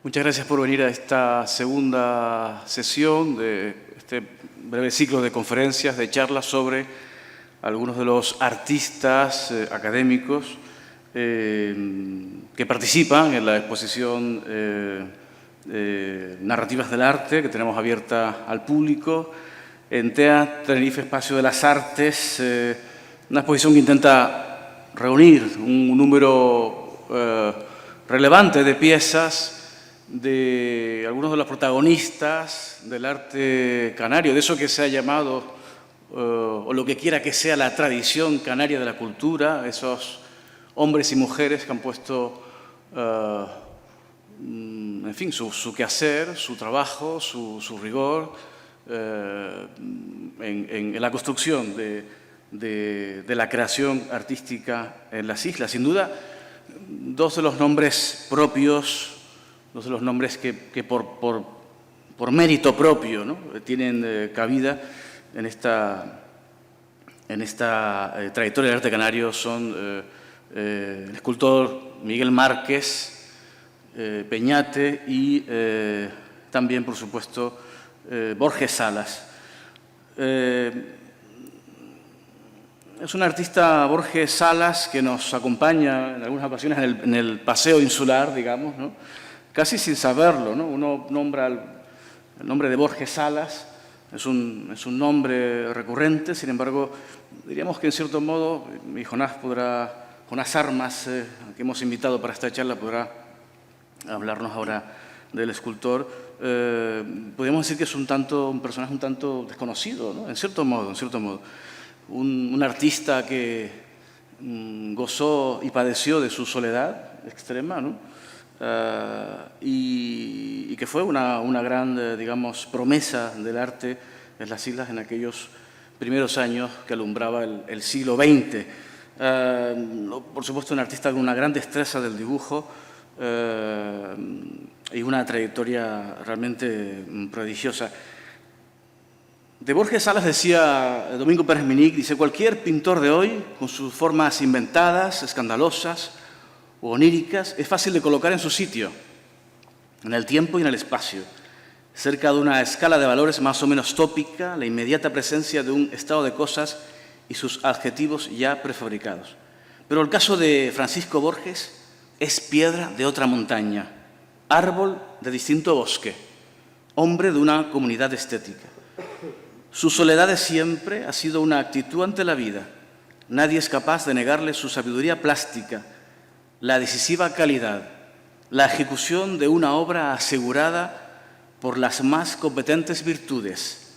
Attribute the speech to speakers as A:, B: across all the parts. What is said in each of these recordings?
A: Muchas gracias por venir a esta segunda sesión de este breve ciclo de conferencias, de charlas sobre algunos de los artistas académicos que participan en la exposición Narrativas del Arte, que tenemos abierta al público, en TEA Tenerife Espacio de las Artes, una exposición que intenta reunir un número relevante de piezas de algunos de los protagonistas del arte canario, de eso que se ha llamado, o lo que quiera que sea la tradición canaria de la cultura, esos hombres y mujeres que han puesto, en fin, su quehacer, su trabajo, su rigor en la construcción de la creación artística en las islas. Sin duda, dos de los nombres propios, dos de los nombres que por mérito propio, ¿no?, tienen cabida en esta trayectoria del arte canario son el escultor Miguel Márquez Peñate y también, por supuesto, Borges Salas. Es un artista, Borges Salas, que nos acompaña en algunas ocasiones en el paseo insular, digamos, ¿no?, casi sin saberlo, ¿no? Uno nombra el nombre de Borges Salas, es un nombre recurrente, sin embargo, diríamos que en cierto modo, y Jonás Armas, que hemos invitado para esta charla, podrá hablarnos ahora del escultor. Podríamos decir que es un personaje un tanto desconocido, ¿no?, en cierto modo. Un artista que gozó y padeció de su soledad extrema, ¿no?, y que fue una gran, digamos, promesa del arte en las islas en aquellos primeros años que alumbraba el siglo XX. Por supuesto, un artista con una gran destreza del dibujo y una trayectoria realmente prodigiosa. De Borges Salas decía Domingo Pérez Minic, dice: cualquier pintor de hoy, con sus formas inventadas, escandalosas o oníricas, es fácil de colocar en su sitio, en el tiempo y en el espacio, cerca de una escala de valores más o menos tópica, la inmediata presencia de un estado de cosas y sus adjetivos ya prefabricados. Pero el caso de Francisco Borges es piedra de otra montaña, árbol de distinto bosque, hombre de una comunidad estética. Su soledad de siempre ha sido una actitud ante la vida. Nadie es capaz de negarle su sabiduría plástica, la decisiva calidad, la ejecución de una obra asegurada por las más competentes virtudes.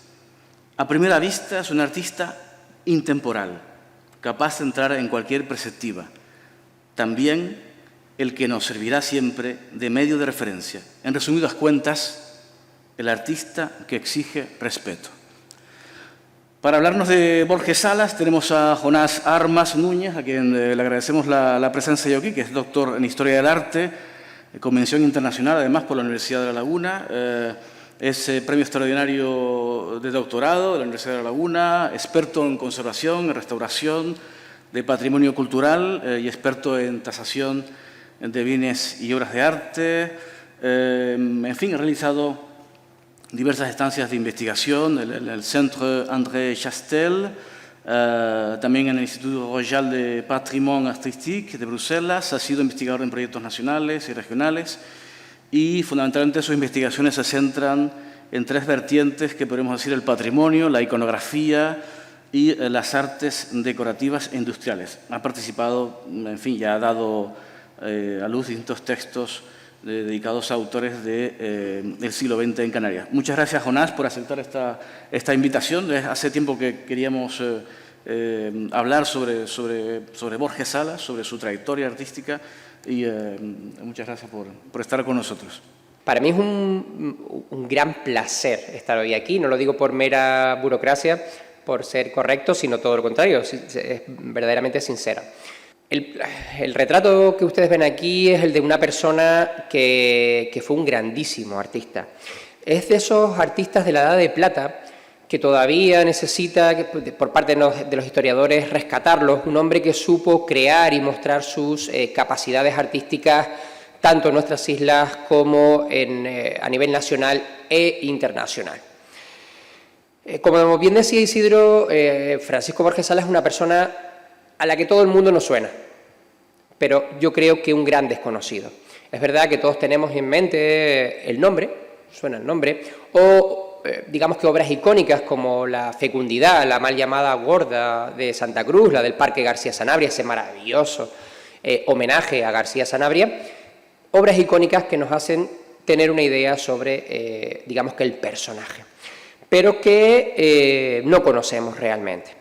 A: A primera vista es un artista intemporal, capaz de entrar en cualquier perspectiva. También el que nos servirá siempre de medio de referencia. En resumidas cuentas, el artista que exige respeto. Para hablarnos de Borges Salas tenemos a Jonás Armas Núñez, a quien le agradecemos la presencia de aquí, que es doctor en Historia del Arte, con mención internacional, además, por la Universidad de La Laguna. Es premio extraordinario de doctorado de la Universidad de La Laguna, experto en conservación, en restauración de patrimonio cultural y experto en tasación de bienes y obras de arte. En fin, ha realizado diversas estancias de investigación en el Centre André Chastel, también en el Instituto Royal de Patrimoine Artistique de Bruselas. Ha sido investigador en proyectos nacionales y regionales y fundamentalmente sus investigaciones se centran en tres vertientes que podemos decir: el patrimonio, la iconografía y las artes decorativas e industriales. Ha participado, en fin, ya ha dado a luz distintos textos dedicados a autores del siglo XX en Canarias. Muchas gracias, Jonás, por aceptar esta invitación. Hace tiempo que queríamos hablar sobre Borges Salas, sobre su trayectoria artística, y muchas gracias por estar con nosotros.
B: Para mí es un gran placer estar hoy aquí. No lo digo por mera burocracia, por ser correcto, sino todo lo contrario, es verdaderamente sincera. El retrato que ustedes ven aquí es el de una persona que fue un grandísimo artista. Es de esos artistas de la Edad de Plata que todavía necesita, por parte de los historiadores, rescatarlos. Un hombre que supo crear y mostrar sus capacidades artísticas tanto en nuestras islas como a nivel nacional e internacional. Como bien decía Isidro, Francisco Borges Salas es una persona a la que todo el mundo nos suena, pero yo creo que un gran desconocido. Es verdad que todos tenemos en mente el nombre, suena el nombre, o digamos que obras icónicas como la Fecundidad, la mal llamada Gorda de Santa Cruz, la del Parque García Sanabria, ese maravilloso homenaje a García Sanabria, obras icónicas que nos hacen tener una idea sobre, digamos que el personaje, pero que no conocemos realmente.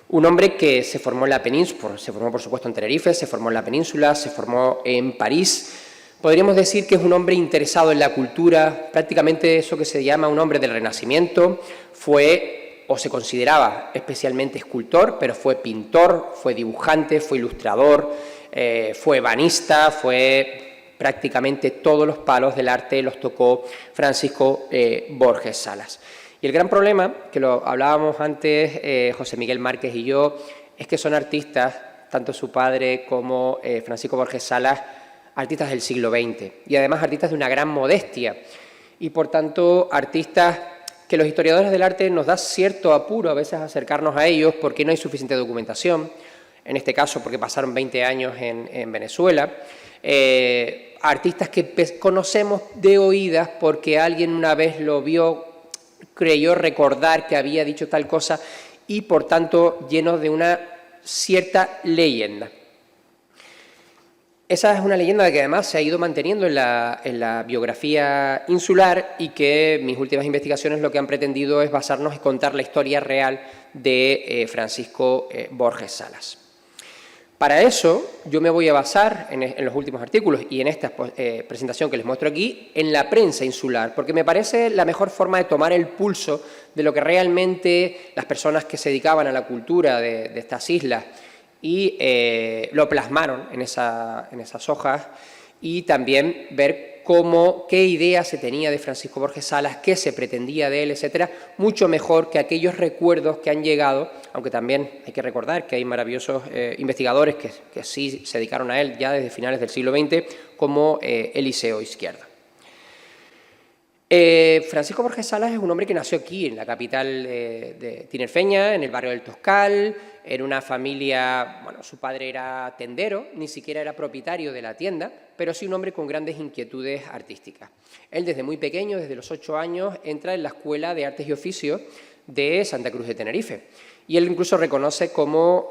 B: Un hombre que se formó en la península, se formó por supuesto en Tenerife, se formó en la península, se formó en París. Podríamos decir que es un hombre interesado en la cultura, prácticamente eso que se llama un hombre del Renacimiento. Fue, o se consideraba especialmente escultor, pero fue pintor, fue dibujante, fue ilustrador, fue ebanista, fue prácticamente todos los palos del arte los tocó Francisco Borges Salas. Y el gran problema, que lo hablábamos antes José Miguel Márquez y yo, es que son artistas, tanto su padre como Francisco Borges Salas, artistas del siglo XX y además artistas de una gran modestia y por tanto artistas que los historiadores del arte nos da cierto apuro a veces acercarnos a ellos porque no hay suficiente documentación, en este caso porque pasaron 20 años en Venezuela, artistas que conocemos de oídas porque alguien una vez lo vio, creyó recordar que había dicho tal cosa y por tanto llenos de una cierta leyenda. Esa es una leyenda que además se ha ido manteniendo en la biografía insular y que mis últimas investigaciones lo que han pretendido es basarnos y contar la historia real de Francisco Borges Salas. Para eso yo me voy a basar en los últimos artículos y en esta presentación que les muestro aquí en la prensa insular, porque me parece la mejor forma de tomar el pulso de lo que realmente las personas que se dedicaban a la cultura de estas islas y lo plasmaron en esas hojas y también ver qué idea se tenía de Francisco Borges Salas, qué se pretendía de él, etcétera, mucho mejor que aquellos recuerdos que han llegado, aunque también hay que recordar que hay maravillosos investigadores que sí se dedicaron a él ya desde finales del siglo XX, como Eliseo Izquierda. Francisco Borges Salas es un hombre que nació aquí, en la capital de tinerfeña, en el barrio del Toscal, en una familia, bueno, su padre era tendero, ni siquiera era propietario de la tienda, pero sí un hombre con grandes inquietudes artísticas. Él desde muy pequeño, desde los 8 años, entra en la Escuela de Artes y Oficios de Santa Cruz de Tenerife. Y él incluso reconoce como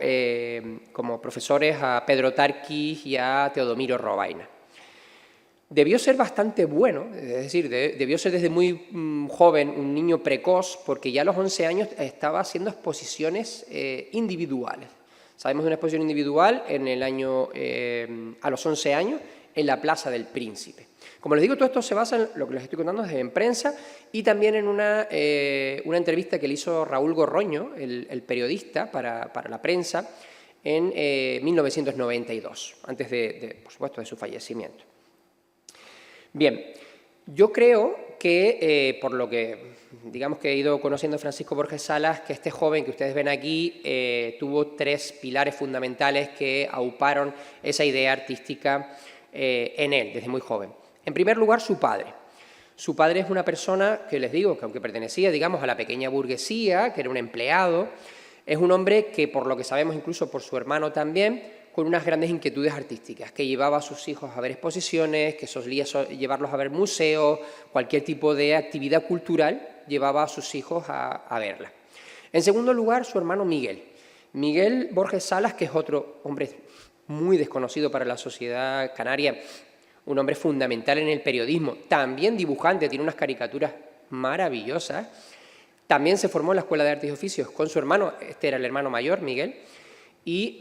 B: profesores a Pedro Tarquis y a Teodomiro Robaina. Debió ser bastante bueno, es decir, debió ser desde muy joven un niño precoz, porque ya a los 11 años estaba haciendo exposiciones individuales. Sabemos de una exposición individual en el año, a los 11 años en la Plaza del Príncipe. Como les digo, todo esto se basa en lo que les estoy contando desde en prensa y también en una entrevista que le hizo Raúl Gorroño, el periodista, para la prensa, en 1992, antes por supuesto, de su fallecimiento. Bien, yo creo que, por lo que digamos que he ido conociendo a Francisco Borges Salas, que este joven que ustedes ven aquí tuvo 3 pilares fundamentales que auparon esa idea artística en él, desde muy joven. En primer lugar, su padre. Su padre es una persona que les digo que aunque pertenecía, digamos, a la pequeña burguesía, que era un empleado, es un hombre que, por lo que sabemos incluso por su hermano también, con unas grandes inquietudes artísticas, que llevaba a sus hijos a ver exposiciones, que solía llevarlos a ver museos, cualquier tipo de actividad cultural, llevaba a sus hijos a verla. En segundo lugar, su hermano Miguel. Miguel Borges Salas, que es otro hombre muy desconocido para la sociedad canaria, un hombre fundamental en el periodismo, también dibujante, tiene unas caricaturas maravillosas, también se formó en la Escuela de Artes y Oficios con su hermano, este era el hermano mayor, Miguel. Y,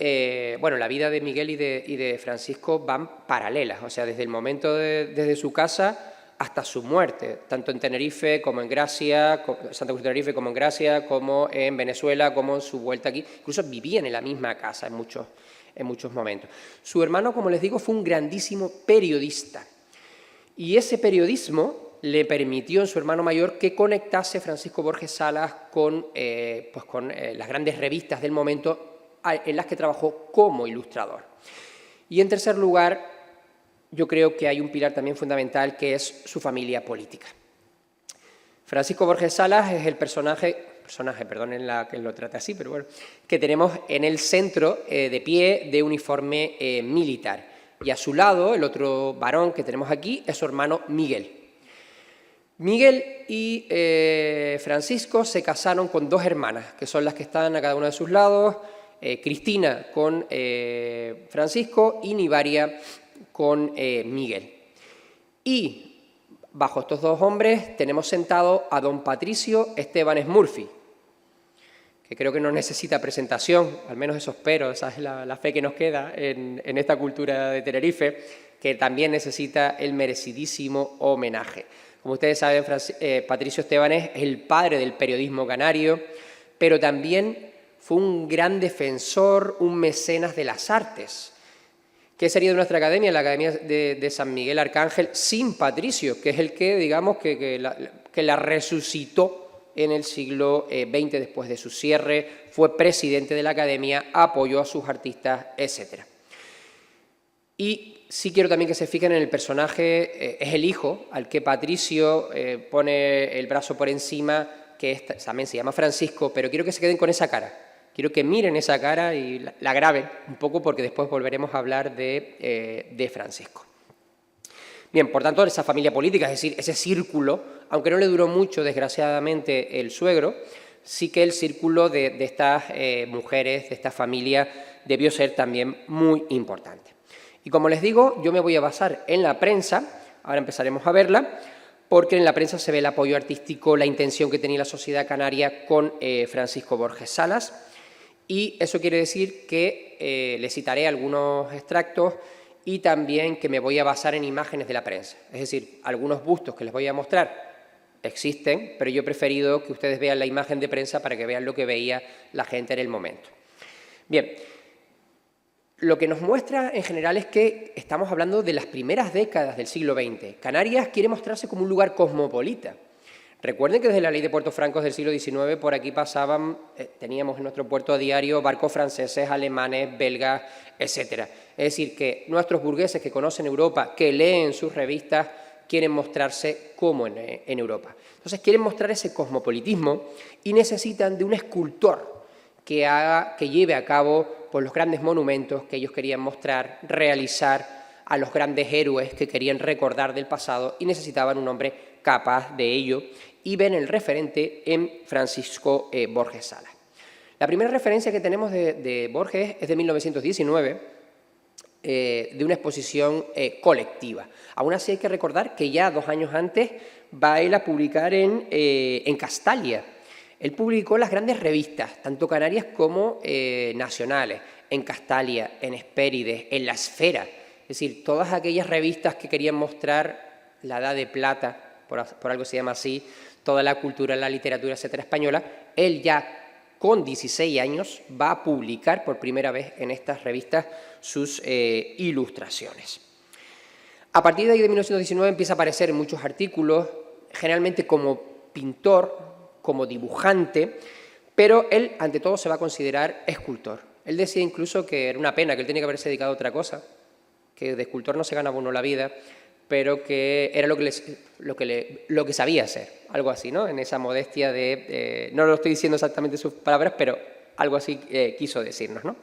B: bueno, la vida de Miguel y de Francisco van paralelas, o sea, desde el momento desde su casa hasta su muerte, tanto en Tenerife como en Gracia, Santa Cruz de Tenerife como en Gracia, como en Venezuela, como en su vuelta aquí. Incluso vivían en la misma casa en muchos momentos. Su hermano, como les digo, fue un grandísimo periodista. Y ese periodismo le permitió en su hermano mayor que conectase Francisco Borges Salas con las grandes revistas del momento en las que trabajó como ilustrador. Y en tercer lugar, yo creo que hay un pilar también fundamental que es su familia política. Francisco Borges Salas es el personaje, perdónenla que lo trate así, pero bueno, que tenemos en el centro de pie de uniforme militar. Y a su lado, el otro varón que tenemos aquí es su hermano Miguel. Miguel y Francisco se casaron con dos hermanas, que son las que están a cada uno de sus lados, Cristina con Francisco y Nivaria con Miguel. Y bajo estos dos hombres tenemos sentado a don Patricio Estebanes Murphy, que creo que no necesita presentación, al menos eso espero, esa es la fe que nos queda en esta cultura de Tenerife, que también necesita el merecidísimo homenaje. Como ustedes saben, Patricio Estebanes es el padre del periodismo canario, pero también fue un gran defensor, un mecenas de las artes. ¿Qué sería de nuestra academia? La Academia de San Miguel Arcángel sin Patricio, que es el que, digamos, que la resucitó en el siglo XX después de su cierre, fue presidente de la Academia, apoyó a sus artistas, etc. Y sí quiero también que se fijen en el personaje, es el hijo al que Patricio pone el brazo por encima, que también se llama Francisco, pero quiero que se queden con esa cara. Quiero que miren esa cara y la graben un poco porque después volveremos a hablar de Francisco. Bien, por tanto, esa familia política, es decir, ese círculo, aunque no le duró mucho, desgraciadamente, el suegro, sí que el círculo de estas mujeres, de esta familia, debió ser también muy importante. Y como les digo, yo me voy a basar en la prensa, ahora empezaremos a verla, porque en la prensa se ve el apoyo artístico, la intención que tenía la sociedad canaria con Francisco Borges Salas. Y eso quiere decir que les citaré algunos extractos y también que me voy a basar en imágenes de la prensa. Es decir, algunos bustos que les voy a mostrar existen, pero yo he preferido que ustedes vean la imagen de prensa para que vean lo que veía la gente en el momento. Bien, lo que nos muestra en general es que estamos hablando de las primeras décadas del siglo XX. Canarias quiere mostrarse como un lugar cosmopolita. Recuerden que desde la ley de puertos francos del siglo XIX por aquí pasaban, teníamos en nuestro puerto a diario barcos franceses, alemanes, belgas, etc. Es decir, que nuestros burgueses que conocen Europa, que leen sus revistas, quieren mostrarse como en Europa. Entonces quieren mostrar ese cosmopolitismo y necesitan de un escultor que lleve a cabo pues, los grandes monumentos que ellos querían mostrar, realizar a los grandes héroes que querían recordar del pasado y necesitaban un hombre capaz de ello y ven el referente en Francisco Borges Salas. La primera referencia que tenemos de Borges es de 1919, de una exposición colectiva. Aún así hay que recordar que ya 2 años antes va él a publicar en Castalia. Él publicó las grandes revistas, tanto canarias como nacionales, en Castalia, en Hespérides, en La Esfera. Es decir, todas aquellas revistas que querían mostrar la Edad de Plata, por algo se llama así, toda la cultura, la literatura, etcétera, española, él ya con 16 años va a publicar por primera vez en estas revistas sus ilustraciones. A partir de ahí, de 1919, empieza a aparecer en muchos artículos, generalmente como pintor, como dibujante, pero él, ante todo, se va a considerar escultor. Él decía incluso que era una pena, que él tenía que haberse dedicado a otra cosa, que de escultor no se ganaba uno la vida, pero que era lo que sabía hacer, algo así, ¿no? En esa modestia de... no lo estoy diciendo exactamente sus palabras, pero algo así quiso decirnos, ¿no?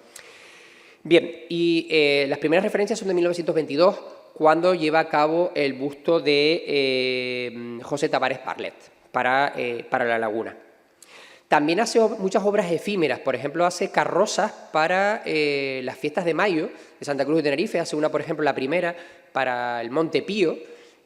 B: Bien, y las primeras referencias son de 1922, cuando lleva a cabo el busto de José Tavares Parlet para La Laguna. También hace muchas obras efímeras, por ejemplo, hace carrozas para las fiestas de mayo de Santa Cruz de Tenerife, hace una, por ejemplo, la primera para el Monte Pío,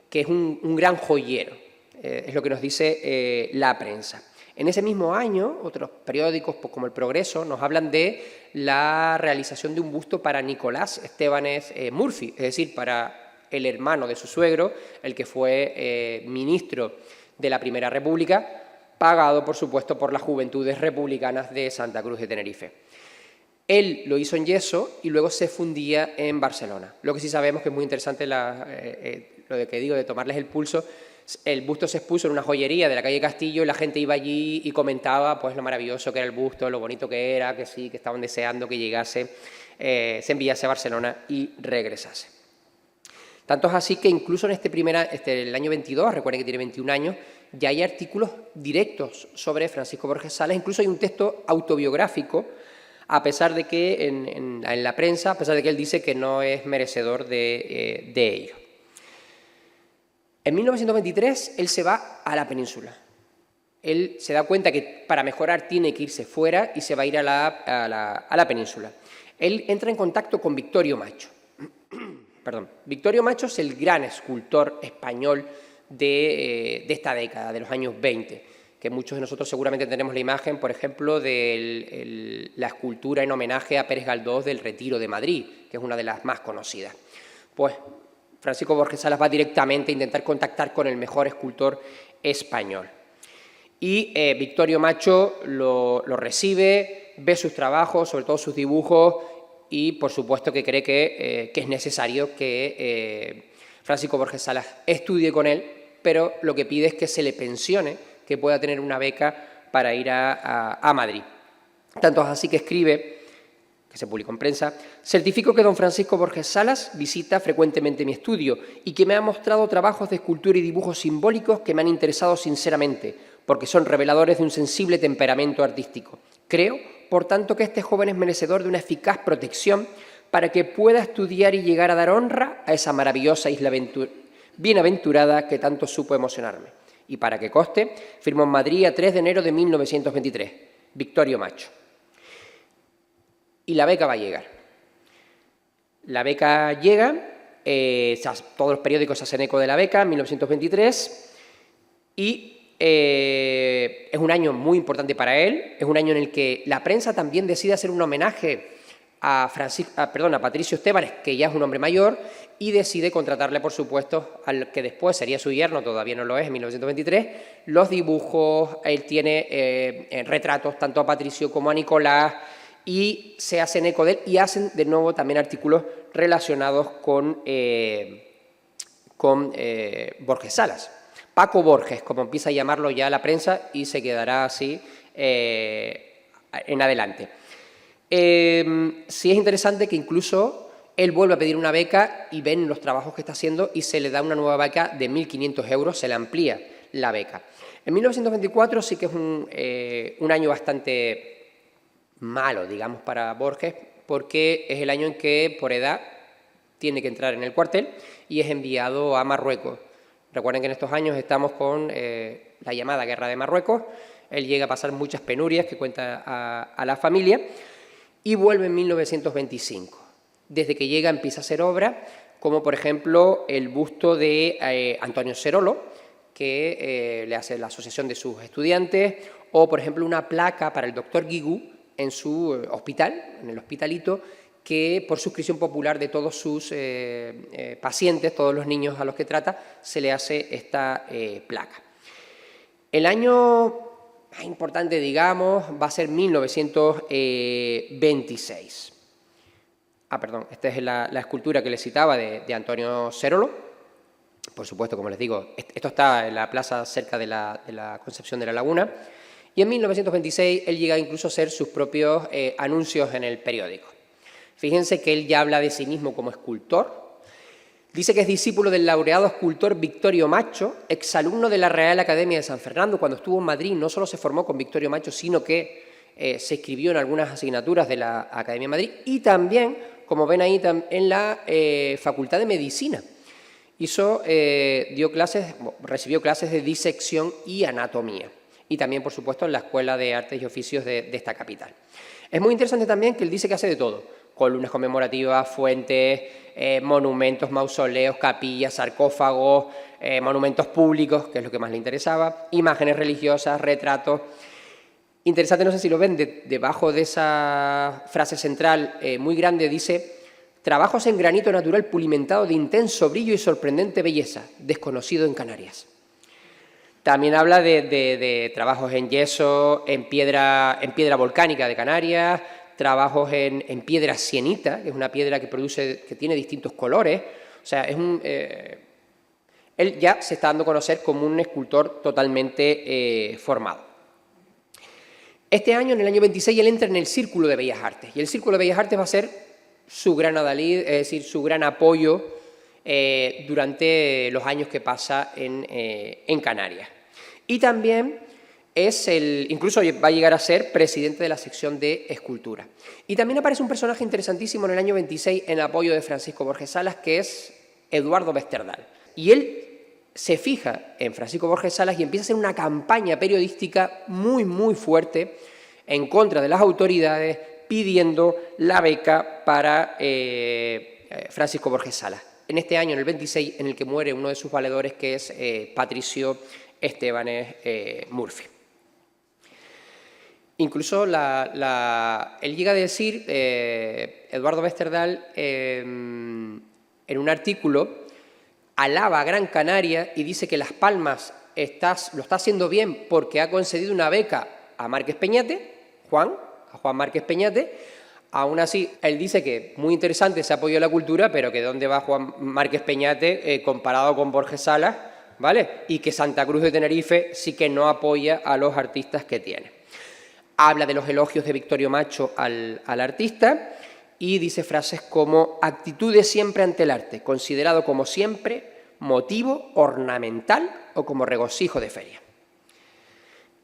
B: que es un gran joyero, es lo que nos dice la prensa. En ese mismo año, otros periódicos pues, como El Progreso nos hablan de la realización de un busto para Nicolás Estebanes Murphy, es decir, para el hermano de su suegro, el que fue ministro de la Primera República, pagado, por supuesto, por las Juventudes Republicanas de Santa Cruz de Tenerife. Él lo hizo en yeso y luego se fundía en Barcelona. Lo que sí sabemos que es muy interesante lo de que digo de tomarles el pulso. El busto se expuso en una joyería de la calle Castillo y la gente iba allí y comentaba pues, lo maravilloso que era el busto, lo bonito que era, que sí, que estaban deseando que llegase, se enviase a Barcelona y regresase. Tanto es así que incluso en el año 22, recuerden que tiene 21 años, ya hay artículos directos sobre Francisco Borges Salas, incluso hay un texto autobiográfico, a pesar de que en la prensa, a pesar de que él dice que no es merecedor de ello. En 1923 él se va a la península. Él se da cuenta que para mejorar tiene que irse fuera y se va a ir a la península. Él entra en contacto con Victorio Macho. Perdón. Victorio Macho es el gran escultor español de esta década, de los años 20, que muchos de nosotros seguramente tenemos la imagen, por ejemplo, de la escultura en homenaje a Pérez Galdós del Retiro de Madrid, que es una de las más conocidas. Pues Francisco Borges Salas va directamente a intentar contactar con el mejor escultor español. Y Victorio Macho lo recibe, ve sus trabajos, sobre todo sus dibujos, y por supuesto que cree que es necesario que Francisco Borges Salas estudie con él, pero lo que pide es que se le pensione, que pueda tener una beca para ir a Madrid. Tanto es así que escribe, que se publicó en prensa: certifico que don Francisco Borges Salas visita frecuentemente mi estudio y que me ha mostrado trabajos de escultura y dibujos simbólicos que me han interesado sinceramente, porque son reveladores de un sensible temperamento artístico. Creo, por tanto, que este joven es merecedor de una eficaz protección para que pueda estudiar y llegar a dar honra a esa maravillosa isla bienaventurada que tanto supo emocionarme. Y para que conste, firmó en Madrid a 3 de enero de 1923, Victorio Macho. Y la beca va a llegar. La beca llega, todos los periódicos hacen eco de la beca en 1923, y es un año muy importante para él, es un año en el que la prensa también decide hacer un homenaje a Patricio Estébanes, que ya es un hombre mayor, y decide contratarle, por supuesto, al que después sería su yerno, todavía no lo es, en 1923, los dibujos. Él tiene retratos tanto a Patricio como a Nicolás, y se hacen eco de él y hacen de nuevo también artículos relacionados con Borges Salas. Paco Borges, como empieza a llamarlo ya la prensa, y se quedará así en adelante. Sí es interesante que incluso él vuelve a pedir una beca y ven los trabajos que está haciendo y se le da una nueva beca de 1.500 euros, se le amplía la beca. En 1924 sí que es un año bastante malo, digamos, para Borges, porque es el año en que, por edad, tiene que entrar en el cuartel y es enviado a Marruecos. Recuerden que en estos años estamos con la llamada Guerra de Marruecos. Él llega a pasar muchas penurias que cuenta a la familia y vuelve en 1925. Desde que llega empieza a hacer obras, como por ejemplo el busto de Antonio Serolo, que le hace la asociación de sus estudiantes, o por ejemplo una placa para el doctor Guigou en su hospital, en el Hospitalito, que por suscripción popular de todos sus pacientes, todos los niños a los que trata, se le hace esta placa. El año más importante, digamos, va a ser 1926. Esta es la escultura que les citaba de Antonio Serolo. Por supuesto, como les digo, esto está en la plaza cerca de la Concepción de la Laguna. Y en 1926 él llega incluso a hacer sus propios anuncios en el periódico. Fíjense que él ya habla de sí mismo como escultor. Dice que es discípulo del laureado escultor Victorio Macho, exalumno de la Real Academia de San Fernando. Cuando estuvo en Madrid no solo se formó con Victorio Macho, sino que se inscribió en algunas asignaturas de la Academia de Madrid y también, como ven ahí, en la Facultad de Medicina. Recibió clases de disección y anatomía. Y también, por supuesto, en la Escuela de Artes y Oficios de esta capital. Es muy interesante también que él dice que hace de todo: columnas conmemorativas, fuentes, monumentos, mausoleos, capillas, sarcófagos, monumentos públicos, que es lo que más le interesaba, imágenes religiosas, retratos. Interesante, no sé si lo ven, debajo de esa frase central muy grande dice: trabajos en granito natural pulimentado de intenso brillo y sorprendente belleza, desconocido en Canarias. También habla de trabajos en yeso, en piedra volcánica de Canarias, trabajos en piedra sienita, que es una piedra que tiene distintos colores. O sea, él ya se está dando a conocer como un escultor totalmente formado. Este año, en el año 26, él entra en el Círculo de Bellas Artes. Y el Círculo de Bellas Artes va a ser su gran adalid, es decir, su gran apoyo durante los años que pasa en Canarias. Y también incluso va a llegar a ser presidente de la sección de escultura. Y también aparece un personaje interesantísimo en el año 26 en apoyo de Francisco Borges Salas, que es Eduardo Westerdal. Y él se fija en Francisco Borges Salas y empieza a hacer una campaña periodística muy, muy fuerte en contra de las autoridades, pidiendo la beca para Francisco Borges Salas. En este año, en el 26, en el que muere uno de sus valedores, que es Patricio Estebanes Murphy. Incluso él llega a decir, Eduardo Westerdal, en un artículo, alaba a Gran Canaria y dice que Las Palmas lo está haciendo bien porque ha concedido una beca a Márquez Peñate, a Juan Márquez Peñate. Aún así, él dice que muy interesante ese apoyo a la cultura, pero que dónde va Juan Márquez Peñate comparado con Borges Salas, ¿vale? Y que Santa Cruz de Tenerife sí que no apoya a los artistas que tiene. Habla de los elogios de Victorio Macho al artista y dice frases como actitudes siempre ante el arte, considerado como siempre motivo ornamental o como regocijo de feria.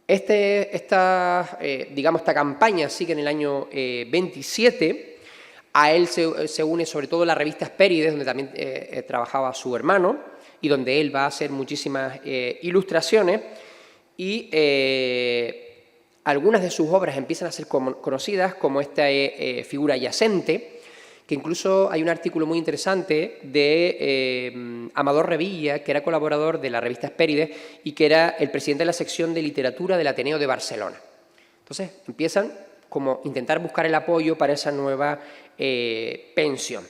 B: Esta campaña sigue en el año 27. A él se une sobre todo la revista Hespérides, donde también trabajaba su hermano y donde él va a hacer muchísimas ilustraciones y algunas de sus obras empiezan a ser conocidas como esta figura yacente, que incluso hay un artículo muy interesante de Amador Revilla, que era colaborador de la revista Hespérides y que era el presidente de la sección de literatura del Ateneo de Barcelona. Entonces empiezan como a intentar buscar el apoyo para esa nueva pensión.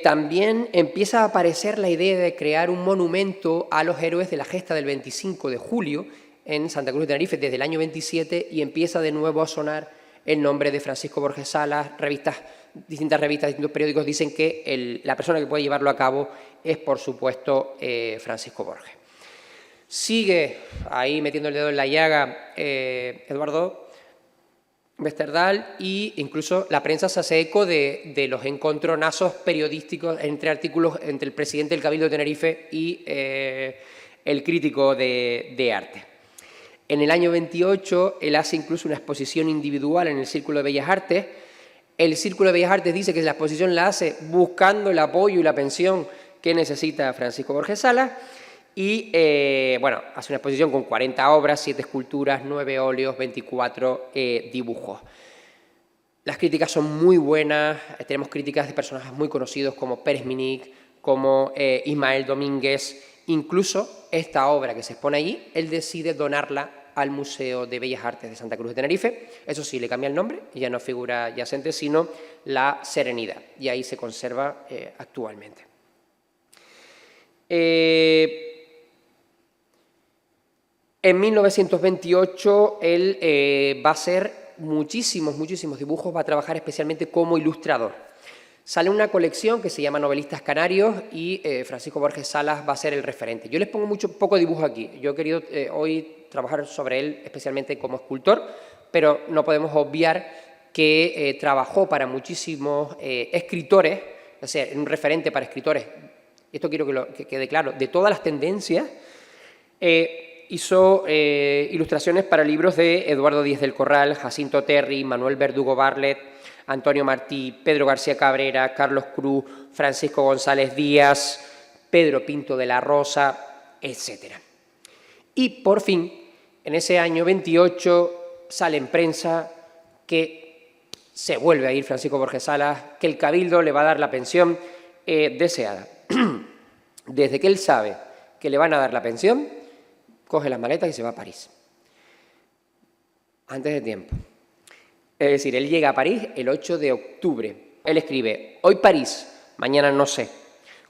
B: También empieza a aparecer la idea de crear un monumento a los héroes de la gesta del 25 de julio en Santa Cruz de Tenerife desde el año 27 y empieza de nuevo a sonar el nombre de Francisco Borges Salas. Distintas revistas, distintos periódicos dicen que la persona que puede llevarlo a cabo es, por supuesto, Francisco Borges. Sigue ahí metiendo el dedo en la llaga Eduardo Westerdal e incluso la prensa se hace eco de los encontronazos periodísticos entre artículos entre el presidente del Cabildo de Tenerife y el crítico de arte. En el año 28 él hace incluso una exposición individual en el Círculo de Bellas Artes. El Círculo de Bellas Artes dice que la exposición la hace buscando el apoyo y la pensión que necesita Francisco Borges Salas y hace una exposición con 40 obras, 7 esculturas, 9 óleos, 24 dibujos. Las críticas son muy buenas, tenemos críticas de personajes muy conocidos como Pérez Minic, como Ismael Domínguez. Incluso esta obra que se expone allí, él decide donarla al Museo de Bellas Artes de Santa Cruz de Tenerife. Eso sí, le cambia el nombre, ya no figura yacente, sino La Serenidad, y ahí se conserva actualmente. En 1928 él va a hacer muchísimos dibujos, va a trabajar especialmente como ilustrador. Sale una colección que se llama Novelistas Canarios y Francisco Borges Salas va a ser el referente. Yo les pongo poco dibujo aquí. Yo he querido hoy trabajar sobre él especialmente como escultor, pero no podemos obviar que trabajó para muchísimos escritores, o sea, un referente para escritores. Esto quiero que quede claro, de todas las tendencias. Hizo ilustraciones para libros de Eduardo Díez del Corral, Jacinto Terry, Manuel Verdugo Barlet, Antonio Martí, Pedro García Cabrera, Carlos Cruz, Francisco González Díaz, Pedro Pinto de la Rosa, etc. Y por fin, en ese año 28, sale en prensa que se vuelve a ir Francisco Borges Salas, que el Cabildo le va a dar la pensión deseada. Desde que él sabe que le van a dar la pensión, coge las maletas y se va a París. Antes de tiempo. Es decir, él llega a París el 8 de octubre. Él escribe, hoy París, mañana no sé.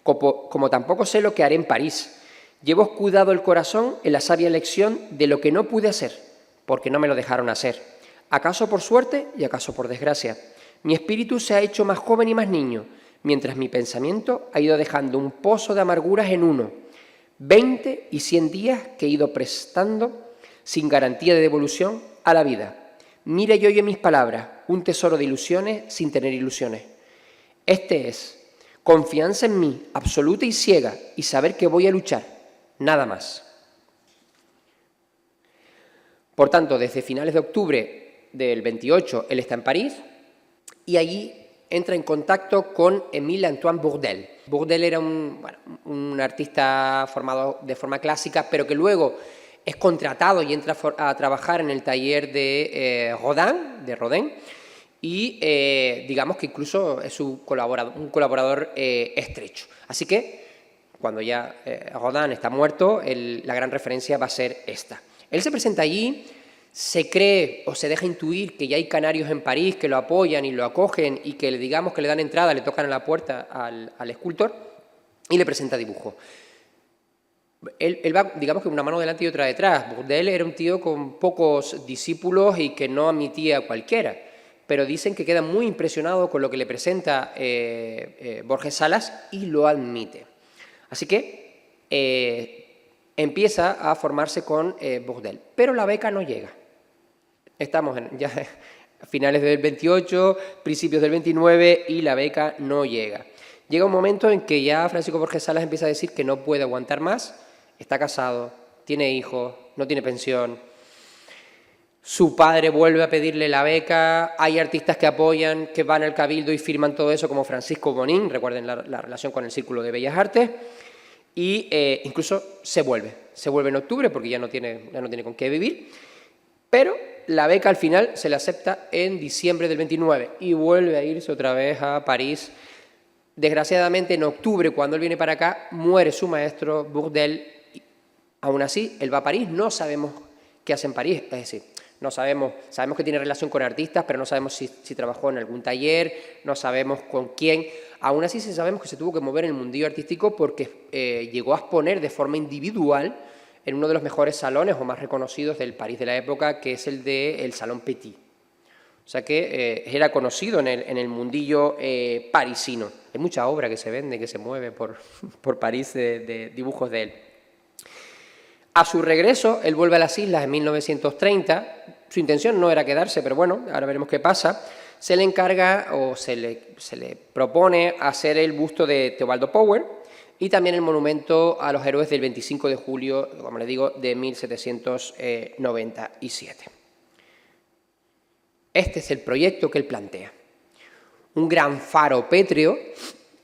B: Como tampoco sé lo que haré en París. Llevo escudado el corazón en la sabia elección de lo que no pude hacer, porque no me lo dejaron hacer. Acaso por suerte y acaso por desgracia. Mi espíritu se ha hecho más joven y más niño, mientras mi pensamiento ha ido dejando un pozo de amarguras en uno. 20 y 100 días que he ido prestando sin garantía de devolución a la vida. Mira y oye mis palabras, un tesoro de ilusiones sin tener ilusiones. Este es, Confianza en mí, absoluta y ciega, y saber que voy a luchar, nada más. Por tanto, desde finales de octubre del 28, él está en París y allí entra en contacto con Émile Antoine Bourdelle. Bourdelle era un artista formado de forma clásica, pero que luego es contratado y entra a trabajar en el taller de Rodin, y digamos que incluso es un colaborador estrecho. Así que cuando ya Rodin está muerto, la gran referencia va a ser esta. Él se presenta allí, se cree o se deja intuir que ya hay canarios en París que lo apoyan y lo acogen y que digamos que le dan entrada, le tocan a la puerta al escultor y le presenta dibujo. Él va, digamos que una mano delante y otra detrás. Bourdelle era un tío con pocos discípulos y que no admitía a cualquiera, pero dicen que queda muy impresionado con lo que le presenta Borges Salas y lo admite. Así que empieza a formarse con Bourdelle, pero la beca no llega. Estamos ya a finales del 28, principios del 29 y la beca no llega. Llega un momento en que ya Francisco Borges Salas empieza a decir que no puede aguantar más, está casado, tiene hijos, no tiene pensión. Su padre vuelve a pedirle la beca, hay artistas que apoyan, que van al Cabildo y firman todo eso, como Francisco Bonin, recuerden la relación con el Círculo de Bellas Artes, y incluso se vuelve en octubre porque ya no tiene con qué vivir, pero la beca al final se le acepta en diciembre del 29 y vuelve a irse otra vez a París. Desgraciadamente en octubre, cuando él viene para acá, muere su maestro Bourdelle. Aún así, él va a París, no sabemos qué hace en París, es decir, no sabemos que tiene relación con artistas, pero no sabemos si trabajó en algún taller, no sabemos con quién. Aún así sí sabemos que se tuvo que mover en el mundillo artístico porque llegó a exponer de forma individual en uno de los mejores salones o más reconocidos del París de la época, que es el del Salón Petit. O sea que era conocido en el mundillo parisino. Hay mucha obra que se vende, que se mueve por París de dibujos de él. A su regreso, él vuelve a las islas en 1930. Su intención no era quedarse, pero bueno, ahora veremos qué pasa. Se le encarga o se le propone hacer el busto de Teobaldo Power y también el monumento a los héroes del 25 de julio, como les digo, de 1797. Este es el proyecto que él plantea. Un gran faro pétreo.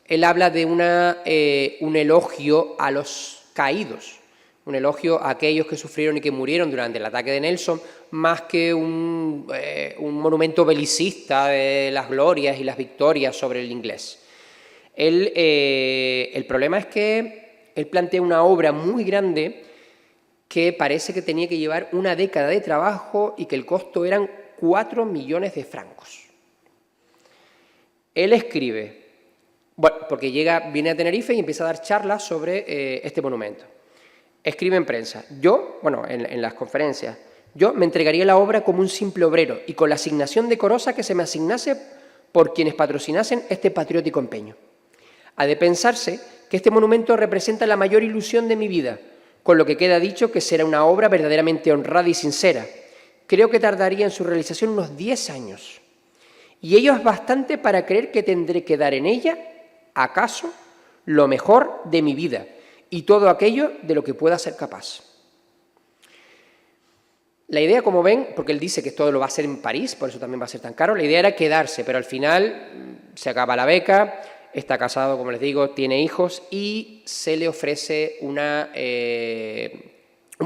B: Él habla de un elogio a los caídos, un elogio a aquellos que sufrieron y que murieron durante el ataque de Nelson, más que un monumento belicista de las glorias y las victorias sobre el inglés. El problema es que él plantea una obra muy grande que parece que tenía que llevar una década de trabajo y que el costo eran 4 millones de francos. Él escribe, bueno, porque viene a Tenerife y empieza a dar charlas sobre este monumento. Escribe en prensa, en las conferencias, yo me entregaría la obra como un simple obrero y con la asignación decorosa que se me asignase por quienes patrocinasen este patriótico empeño. Ha de pensarse que este monumento representa la mayor ilusión de mi vida, con lo que queda dicho que será una obra verdaderamente honrada y sincera. Creo que tardaría en su realización unos 10 años. Y ello es bastante para creer que tendré que dar en ella, acaso, lo mejor de mi vida y todo aquello de lo que pueda ser capaz. La idea, como ven, porque él dice que todo lo va a hacer en París, por eso también va a ser tan caro, la idea era quedarse, pero al final se acaba la beca, está casado, como les digo, tiene hijos y se le ofrece un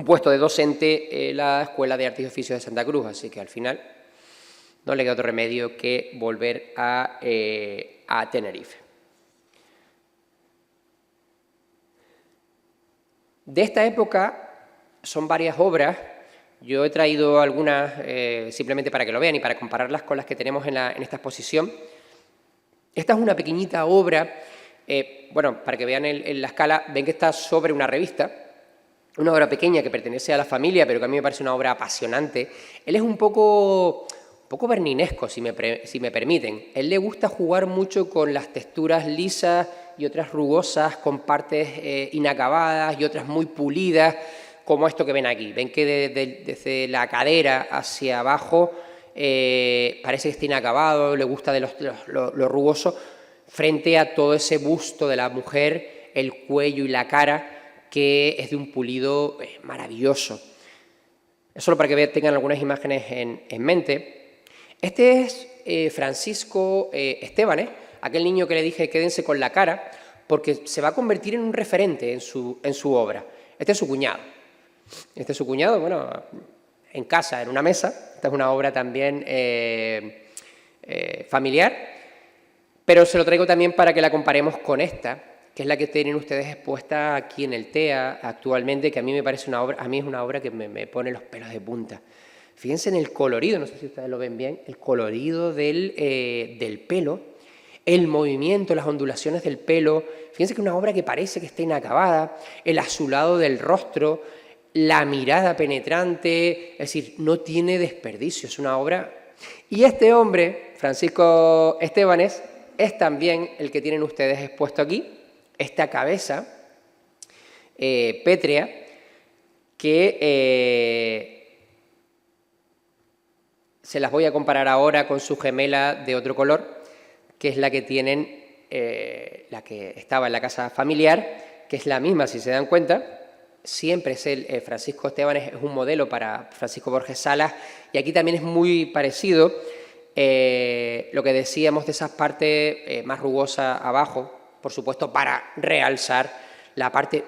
B: puesto de docente en la Escuela de Artes y Oficios de Santa Cruz, así que al final no le queda otro remedio que volver a Tenerife. De esta época son varias obras, yo he traído algunas simplemente para que lo vean y para compararlas con las que tenemos en esta exposición. Esta es una pequeñita obra, para que vean en la escala, ven que está sobre una revista, una obra pequeña que pertenece a la familia, pero que a mí me parece una obra apasionante. Él es un poco berninesco, si me permiten. Él le gusta jugar mucho con las texturas lisas y otras rugosas, con partes inacabadas y otras muy pulidas, como esto que ven aquí. Ven que desde la cadera hacia abajo parece que está inacabado, le gusta de lo rugoso. frente a todo ese busto de la mujer, el cuello y la cara, que es de un pulido maravilloso. Es solo para que tengan algunas imágenes en mente. Este es Francisco Estébanez, aquel niño que le dije quédense con la cara, porque se va a convertir en un referente en su obra. Este es su cuñado. Este es su cuñado, bueno, en casa, en una mesa. Esta es una obra también familiar, pero se lo traigo también para que la comparemos con esta, que es la que tienen ustedes expuesta aquí en el TEA actualmente, que a mí me parece una obra, a mí es una obra que me pone los pelos de punta. Fíjense en el colorido, no sé si ustedes lo ven bien, el colorido del pelo, el movimiento, las ondulaciones del pelo. Fíjense que es una obra que parece que está inacabada, el azulado del rostro, la mirada penetrante, es decir, no tiene desperdicio, es una obra. Y este hombre, Francisco Estébanez, es también el que tienen ustedes expuesto aquí, esta cabeza pétrea que se las voy a comparar ahora con su gemela de otro color, que es la que tienen, la que estaba en la casa familiar, que es la misma, si se dan cuenta. Siempre es Francisco Estébanez, es un modelo para Francisco Borges Salas, y aquí también es muy parecido lo que decíamos de esas partes más rugosas abajo, por supuesto, para realzar la parte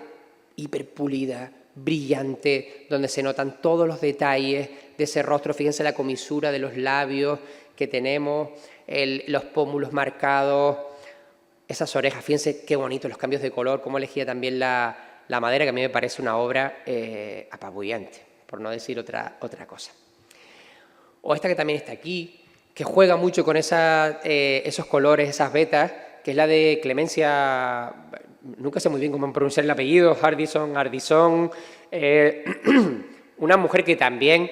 B: hiperpulida, brillante, donde se notan todos los detalles de ese rostro. Fíjense la comisura de los labios que tenemos, los pómulos marcados, esas orejas. Fíjense qué bonito los cambios de color, cómo elegía también la madera, que a mí me parece una obra apabullante, por no decir otra cosa. O esta que también está aquí, que juega mucho con esos colores, esas vetas, que es la de Clemencia, nunca sé muy bien cómo pronunciar el apellido, Ardisson, una mujer que también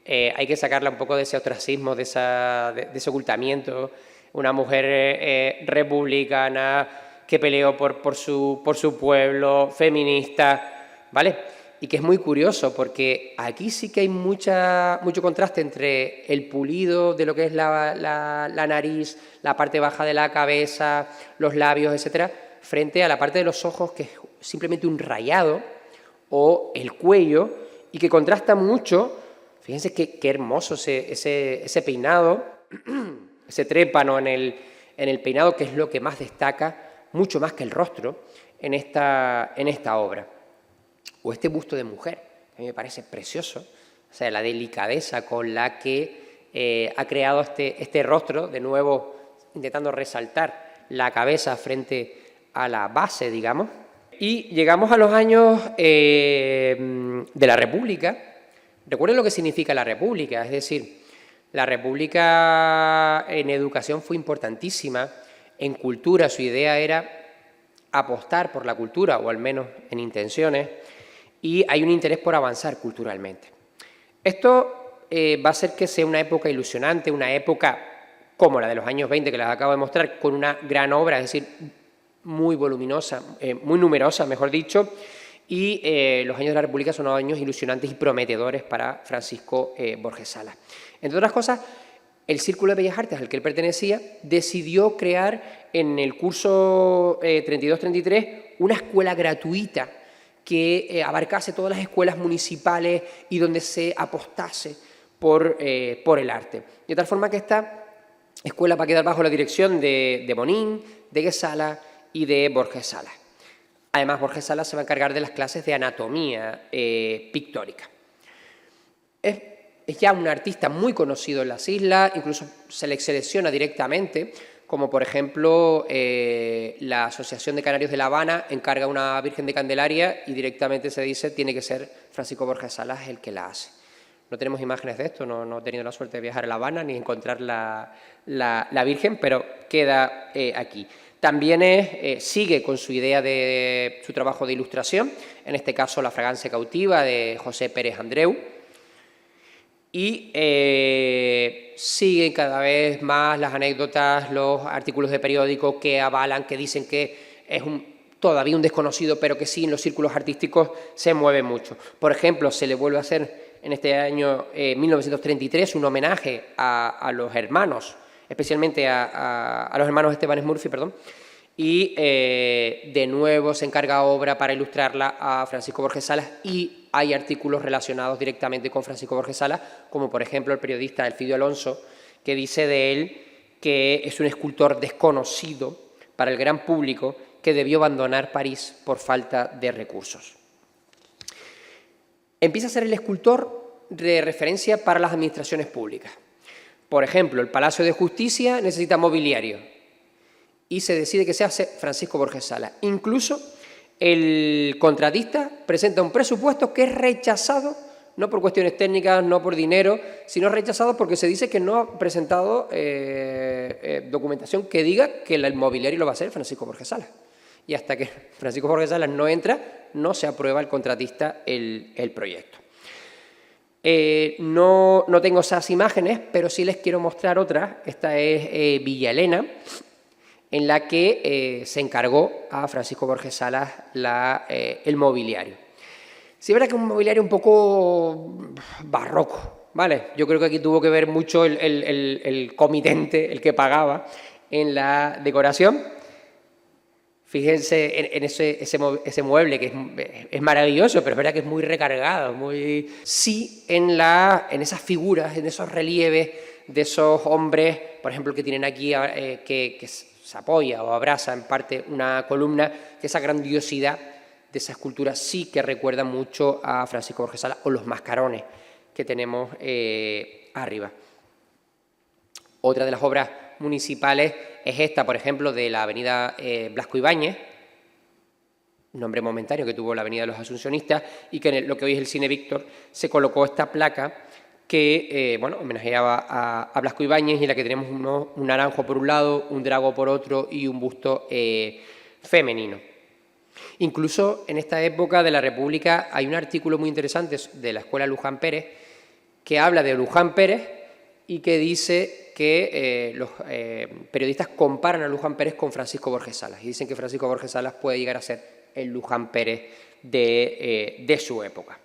B: hay que sacarla un poco de ese ostracismo, de ese ocultamiento, una mujer republicana que peleó por su pueblo, feminista, ¿vale? Y que es muy curioso porque aquí sí que hay mucho contraste entre el pulido de lo que es la nariz, la parte baja de la cabeza, los labios, etcétera, frente a la parte de los ojos, que es simplemente un rayado, o el cuello, y que contrasta mucho. Fíjense qué hermoso ese peinado, ese trépano en el peinado, que es lo que más destaca, mucho más que el rostro, en esta obra. O este busto de mujer, que a mí me parece precioso, o sea, la delicadeza con la que ha creado este rostro, de nuevo intentando resaltar la cabeza frente a la base, digamos. Y llegamos a los años de la República. Recuerden lo que significa la República, es decir, la República en educación fue importantísima, en cultura su idea era apostar por la cultura, o al menos en intenciones, y hay un interés por avanzar culturalmente. Esto va a hacer que sea una época ilusionante, una época como la de los años 20, que les acabo de mostrar, con una gran obra, es decir, muy voluminosa, muy numerosa, mejor dicho, y los años de la República son años ilusionantes y prometedores para Francisco Borges Salas. Entre otras cosas, el Círculo de Bellas Artes al que él pertenecía decidió crear en el curso 32-33 una escuela gratuita que abarcase todas las escuelas municipales y donde se apostase por el arte. De tal forma que esta escuela va a quedar bajo la dirección de Bonín, de Guesala y de Borges Salas. Además, Borges Salas se va a encargar de las clases de anatomía pictórica. Es ya un artista muy conocido en las islas, incluso se le selecciona directamente, como por ejemplo la Asociación de Canarios de La Habana encarga una Virgen de Candelaria y directamente se dice tiene que ser Francisco Borges Salas el que la hace. No tenemos imágenes de esto, no he tenido la suerte de viajar a La Habana ni encontrar la Virgen, pero queda aquí. También sigue con su idea de su trabajo de ilustración, en este caso La fragancia cautiva de José Pérez Andreu, y siguen cada vez más las anécdotas, los artículos de periódico que avalan, que dicen que es todavía un desconocido, pero que sí en los círculos artísticos se mueve mucho. Por ejemplo, se le vuelve a hacer en este año 1933 un homenaje a los hermanos especialmente a los hermanos Esteban Murphy, perdón, y de nuevo se encarga obra para ilustrarla a Francisco Borges Salas, y hay artículos relacionados directamente con Francisco Borges Salas, como por ejemplo el periodista Elfidio Alonso, que dice de él que es un escultor desconocido para el gran público que debió abandonar París por falta de recursos. Empieza a ser el escultor de referencia para las administraciones públicas. Por ejemplo, el Palacio de Justicia necesita mobiliario y se decide que se hace Francisco Borges Salas. Incluso el contratista presenta un presupuesto que es rechazado, no por cuestiones técnicas, no por dinero, sino rechazado porque se dice que no ha presentado documentación que diga que el mobiliario lo va a hacer Francisco Borges Salas. Y hasta que Francisco Borges Salas no entra, no se aprueba el contratista el proyecto. No tengo esas imágenes, pero sí les quiero mostrar otras. Esta es Villa Elena, en la que se encargó a Francisco Borges Salas el mobiliario. Sí, es verdad que es un mobiliario un poco barroco, ¿vale? Yo creo que aquí tuvo que ver mucho el comitente, el que pagaba en la decoración. Fíjense en ese mueble que es maravilloso, pero es verdad que es muy recargado, muy... Sí, en esas figuras, en esos relieves de esos hombres, por ejemplo, que tienen aquí, que se apoya o abraza en parte una columna, que esa grandiosidad de esa escultura sí que recuerda mucho a Francisco Borges Salas, o los mascarones que tenemos arriba. Otra de las obras municipales es esta, por ejemplo, de la avenida Blasco Ibáñez, nombre momentáneo que tuvo la avenida de los Asuncionistas, y que en lo que hoy es el Cine Víctor se colocó esta placa que homenajeaba a Blasco Ibáñez, y en la que tenemos un naranjo por un lado, un drago por otro y un busto femenino. Incluso en esta época de la República hay un artículo muy interesante de la Escuela Luján Pérez que habla de Luján Pérez y que dice que los periodistas comparan a Luján Pérez con Francisco Borges Salas y dicen que Francisco Borges Salas puede llegar a ser el Luján Pérez de su época.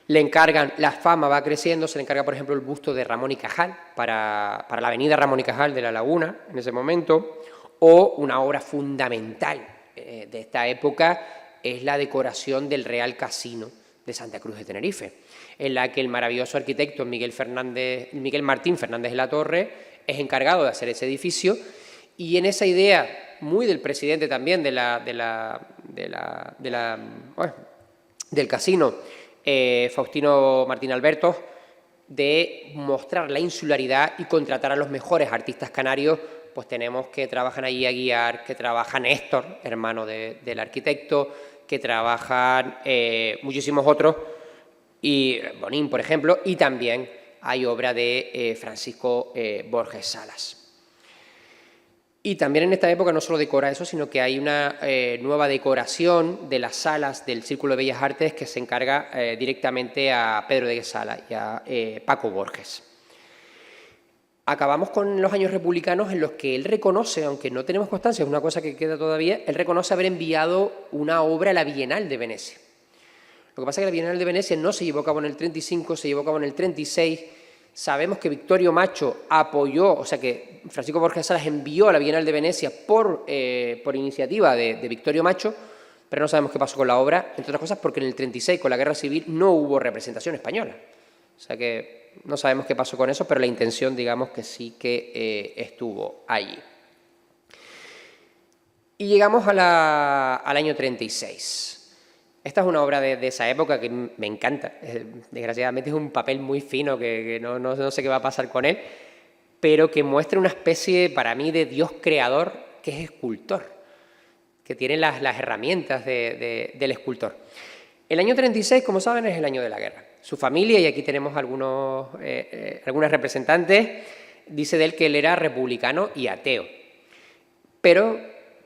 B: Le encargan, la fama va creciendo, se le encarga, por ejemplo, el busto de Ramón y Cajal para la avenida Ramón y Cajal de La Laguna en ese momento, o una obra fundamental de esta época es la decoración del Real Casino de Santa Cruz de Tenerife, en la que el maravilloso arquitecto Miguel Martín Fernández de la Torre es encargado de hacer ese edificio, y en esa idea muy del presidente también del casino, Faustino Martín Albertos, de mostrar la insularidad y contratar a los mejores artistas canarios. Pues tenemos que trabajan allí Aguiar, que trabaja Néstor, hermano del arquitecto, que trabajan muchísimos otros, y Bonín, por ejemplo, y también hay obra de Francisco Borges Salas. Y también en esta época no solo decora eso, sino que hay una nueva decoración de las salas del Círculo de Bellas Artes que se encarga directamente a Pedro de Guesala y a Paco Borges. Acabamos con los años republicanos en los que él reconoce, aunque no tenemos constancia, es una cosa que queda todavía, él reconoce haber enviado una obra a la Bienal de Venecia. Lo que pasa es que la Bienal de Venecia no se llevó a cabo en el 35, se llevó a cabo en el 36. Sabemos que Victorio Macho apoyó, o sea que Francisco Borges Salas envió a la Bienal de Venecia por iniciativa de Victorio Macho, pero no sabemos qué pasó con la obra, entre otras cosas porque en el 36, con la Guerra Civil, no hubo representación española. O sea que no sabemos qué pasó con eso, pero la intención, digamos, que sí que estuvo allí. Y llegamos al año 36. Esta es una obra de esa época que me encanta. Desgraciadamente es un papel muy fino que no sé qué va a pasar con él, pero que muestra una especie, para mí, de Dios creador que es escultor, que tiene las herramientas del escultor. El año 36, como saben, es el año de la guerra. Su familia, y aquí tenemos algunas representantes, dice de él que él era republicano y ateo. Pero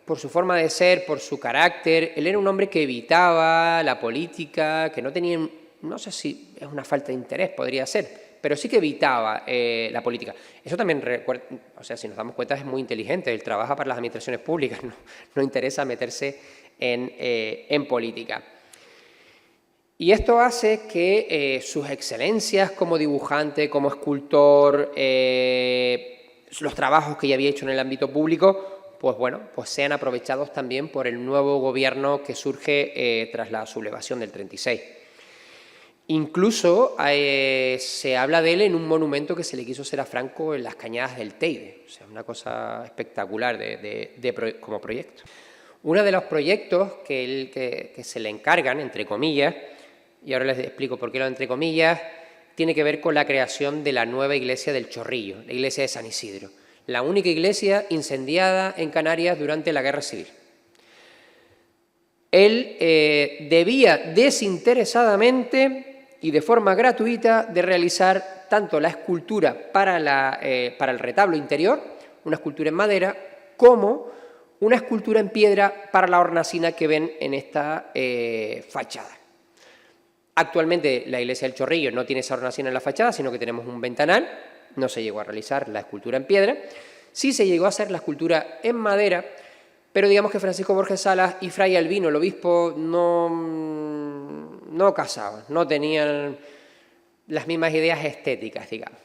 B: por su forma de ser, por su carácter, él era un hombre que evitaba la política, que no tenía, no sé si es una falta de interés, podría ser, pero sí que evitaba la política. Eso también recuerda, o sea, si nos damos cuenta, es muy inteligente, él trabaja para las administraciones públicas, no interesa meterse en política. Y esto hace que sus excelencias como dibujante, como escultor, los trabajos que ya había hecho en el ámbito público, pues bueno, pues sean aprovechados también por el nuevo gobierno que surge tras la sublevación del 36. Incluso se habla de él en un monumento que se le quiso hacer a Franco en las Cañadas del Teide, o sea, una cosa espectacular como proyecto. Uno de los proyectos que se le encargan, entre comillas, y ahora les explico por qué lo entre comillas, tiene que ver con la creación de la nueva iglesia del Chorrillo, la iglesia de San Isidro, la única iglesia incendiada en Canarias durante la Guerra Civil. Él debía desinteresadamente y de forma gratuita de realizar tanto la escultura para el retablo interior, una escultura en madera, como una escultura en piedra para la hornacina que ven en esta fachada. Actualmente la iglesia del Chorrillo no tiene esa hornacina en la fachada, sino que tenemos un ventanal, no se llegó a realizar la escultura en piedra, sí se llegó a hacer la escultura en madera, pero digamos que Francisco Borges Salas y Fray Albino, el obispo, no casaban, no tenían las mismas ideas estéticas, digamos.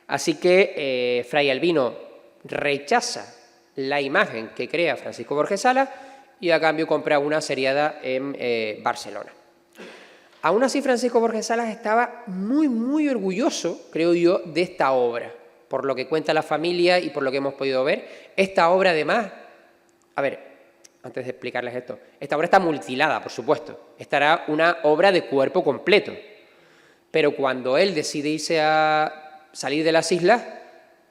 B: Así que Fray Albino rechaza la imagen que crea Francisco Borges Salas y a cambio compra una seriada en Barcelona. Aún así, Francisco Borges Salas estaba muy orgulloso, creo yo, de esta obra, por lo que cuenta la familia y por lo que hemos podido ver. Esta obra, además, a ver, antes de explicarles esto, esta obra está mutilada, por supuesto. Esta era una obra de cuerpo completo. Pero cuando él decide irse a salir de las islas,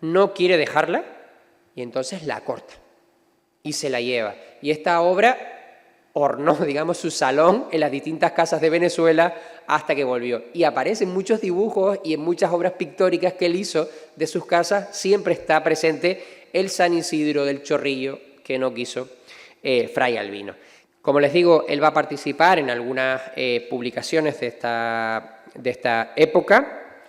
B: no quiere dejarla y entonces la corta y se la lleva. Y esta obra ornó, digamos, su salón en las distintas casas de Venezuela hasta que volvió. Y aparecen muchos dibujos y en muchas obras pictóricas que él hizo de sus casas siempre está presente el San Isidro del Chorrillo que no quiso Fray Albino. Como les digo, él va a participar en algunas publicaciones de esta época,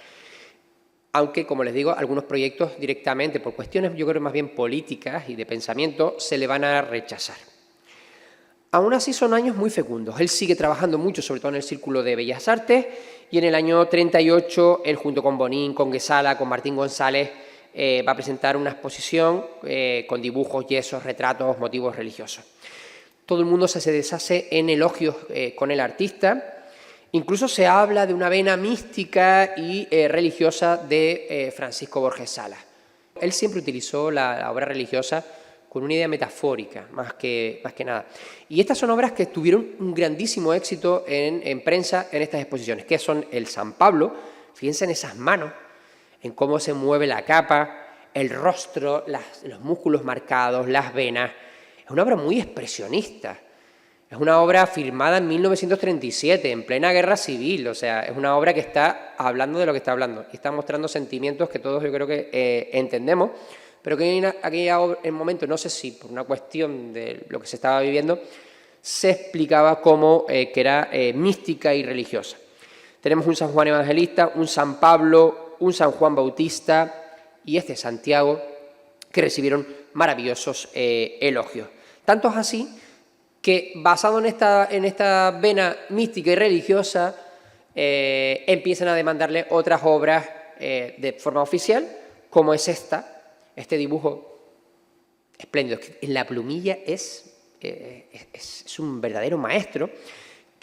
B: aunque, como les digo, algunos proyectos directamente, por cuestiones yo creo más bien políticas y de pensamiento, se le van a rechazar. Aún así son años muy fecundos. Él sigue trabajando mucho, sobre todo en el Círculo de Bellas Artes, y en el año 38, él junto con Bonín, con Guesala, con Martín González, va a presentar una exposición con dibujos, yesos, retratos, motivos religiosos. Todo el mundo se deshace en elogios con el artista. Incluso se habla de una vena mística y religiosa de Francisco Borges Salas. Él siempre utilizó la obra religiosa con una idea metafórica, más que nada. Y estas son obras que tuvieron un grandísimo éxito en prensa en estas exposiciones, que son el San Pablo, fíjense en esas manos, en cómo se mueve la capa, el rostro, los músculos marcados, las venas. Es una obra muy expresionista. Es una obra firmada en 1937, en plena guerra civil, o sea, es una obra que está hablando de lo que está hablando y está mostrando sentimientos que todos yo creo que entendemos, pero que en aquel momento, no sé si por una cuestión de lo que se estaba viviendo, se explicaba como que era mística y religiosa. Tenemos un San Juan Evangelista, un San Pablo, un San Juan Bautista y este Santiago, que recibieron maravillosos elogios. Tantos así que, basado en esta vena mística y religiosa, empiezan a demandarle otras obras de forma oficial, como es este dibujo espléndido. La plumilla es un verdadero maestro.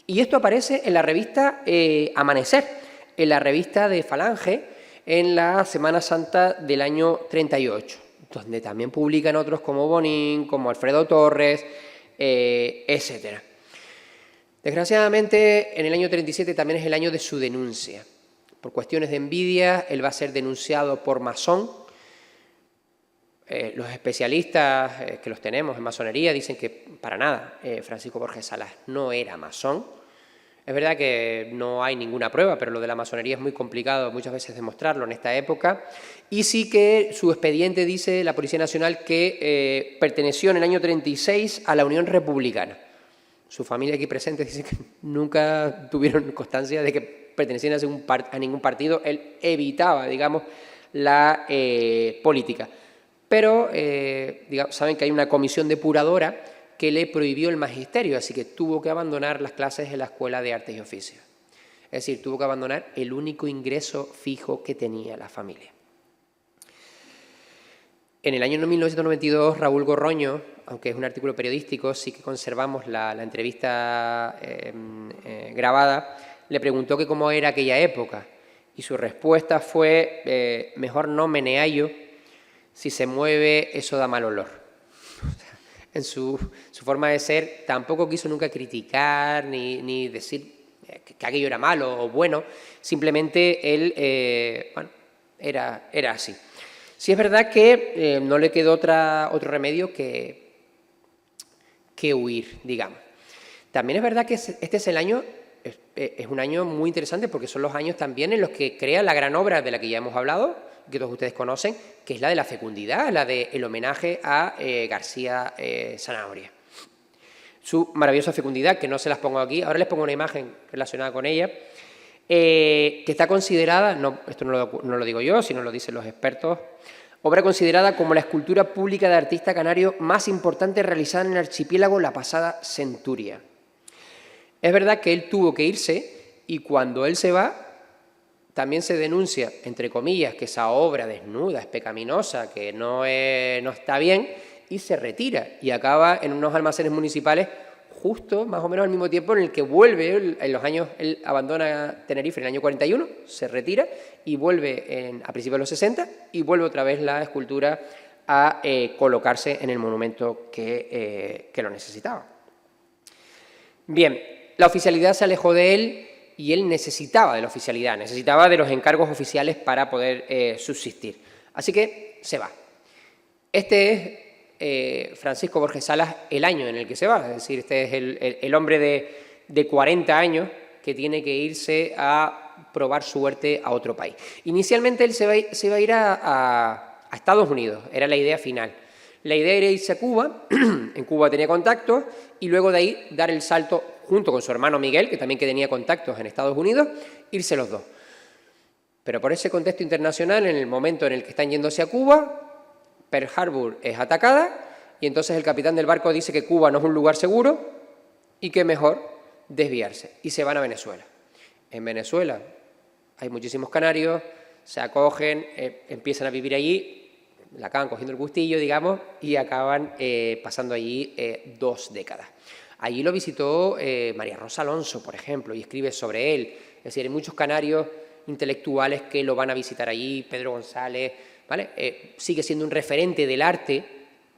B: Y esto aparece en la revista Amanecer, en la revista de Falange, en la Semana Santa del año 38, donde también publican otros como Bonín, como Alfredo Torres, etc. Desgraciadamente, en el año 37 también es el año de su denuncia. Por cuestiones de envidia, él va a ser denunciado por masón. Los especialistas que los tenemos en masonería dicen que para nada Francisco Borges Salas no era masón. Es verdad que no hay ninguna prueba, pero lo de la masonería es muy complicado muchas veces demostrarlo en esta época. Y sí que su expediente dice, la Policía Nacional, que perteneció en el año 36 a la Unión Republicana. Su familia aquí presente dice que nunca tuvieron constancia de que pertenecieran a ningún partido. Él evitaba, digamos, la política. Pero saben que hay una comisión depuradora que le prohibió el magisterio, así que tuvo que abandonar las clases en la Escuela de Artes y Oficios. Es decir, tuvo que abandonar el único ingreso fijo que tenía la familia. En el año 1992, Raúl Gorroño, aunque es un artículo periodístico, sí que conservamos la entrevista grabada, le preguntó que cómo era aquella época. Y su respuesta fue, mejor no meneallo, si se mueve eso da mal olor. En su forma de ser, tampoco quiso nunca criticar ni decir que aquello era malo o bueno, simplemente él, bueno, era así. Sí es verdad que no le quedó otro remedio que huir, digamos. También es verdad que este es el año, es un año muy interesante porque son los años también en los que crea la gran obra de la que ya hemos hablado, que todos ustedes conocen, que es la de la fecundidad, la del homenaje a García Sanabria. Su maravillosa fecundidad, que no se las pongo aquí, ahora les pongo una imagen relacionada con ella, que está considerada, no, esto no lo digo yo, sino lo dicen los expertos, obra considerada como la escultura pública de artista canario más importante realizada en el archipiélago la pasada centuria. Es verdad que él tuvo que irse y cuando él se va, también se denuncia, entre comillas, que esa obra desnuda, es pecaminosa, que no está bien, y se retira y acaba en unos almacenes municipales justo más o menos al mismo tiempo en el que vuelve, en los años, él abandona Tenerife en el año 41, se retira y vuelve a principios de los 60 y vuelve otra vez la escultura a colocarse en el monumento que lo necesitaba. Bien, la oficialidad se alejó de él y él necesitaba de la oficialidad, necesitaba de los encargos oficiales para poder subsistir. Así que se va. Este es Francisco Borges Salas el año en el que se va, es decir, este es el hombre de 40 años que tiene que irse a probar suerte a otro país. Inicialmente él se va a ir a Estados Unidos, era la idea final. La idea era irse a Cuba, en Cuba tenía contactos, y luego de ahí dar el salto junto con su hermano Miguel, que también tenía contactos en Estados Unidos, irse los dos. Pero por ese contexto internacional, en el momento en el que están yéndose a Cuba, Pearl Harbor es atacada y entonces el capitán del barco dice que Cuba no es un lugar seguro y que mejor desviarse. Y se van a Venezuela. En Venezuela hay muchísimos canarios, se acogen, empiezan a vivir allí, la acaban cogiendo el gustillo, digamos, y acaban pasando allí 2 décadas. Allí lo visitó María Rosa Alonso, por ejemplo, y escribe sobre él. Es decir, hay muchos canarios intelectuales que lo van a visitar allí, Pedro González, ¿vale? Sigue siendo un referente del arte,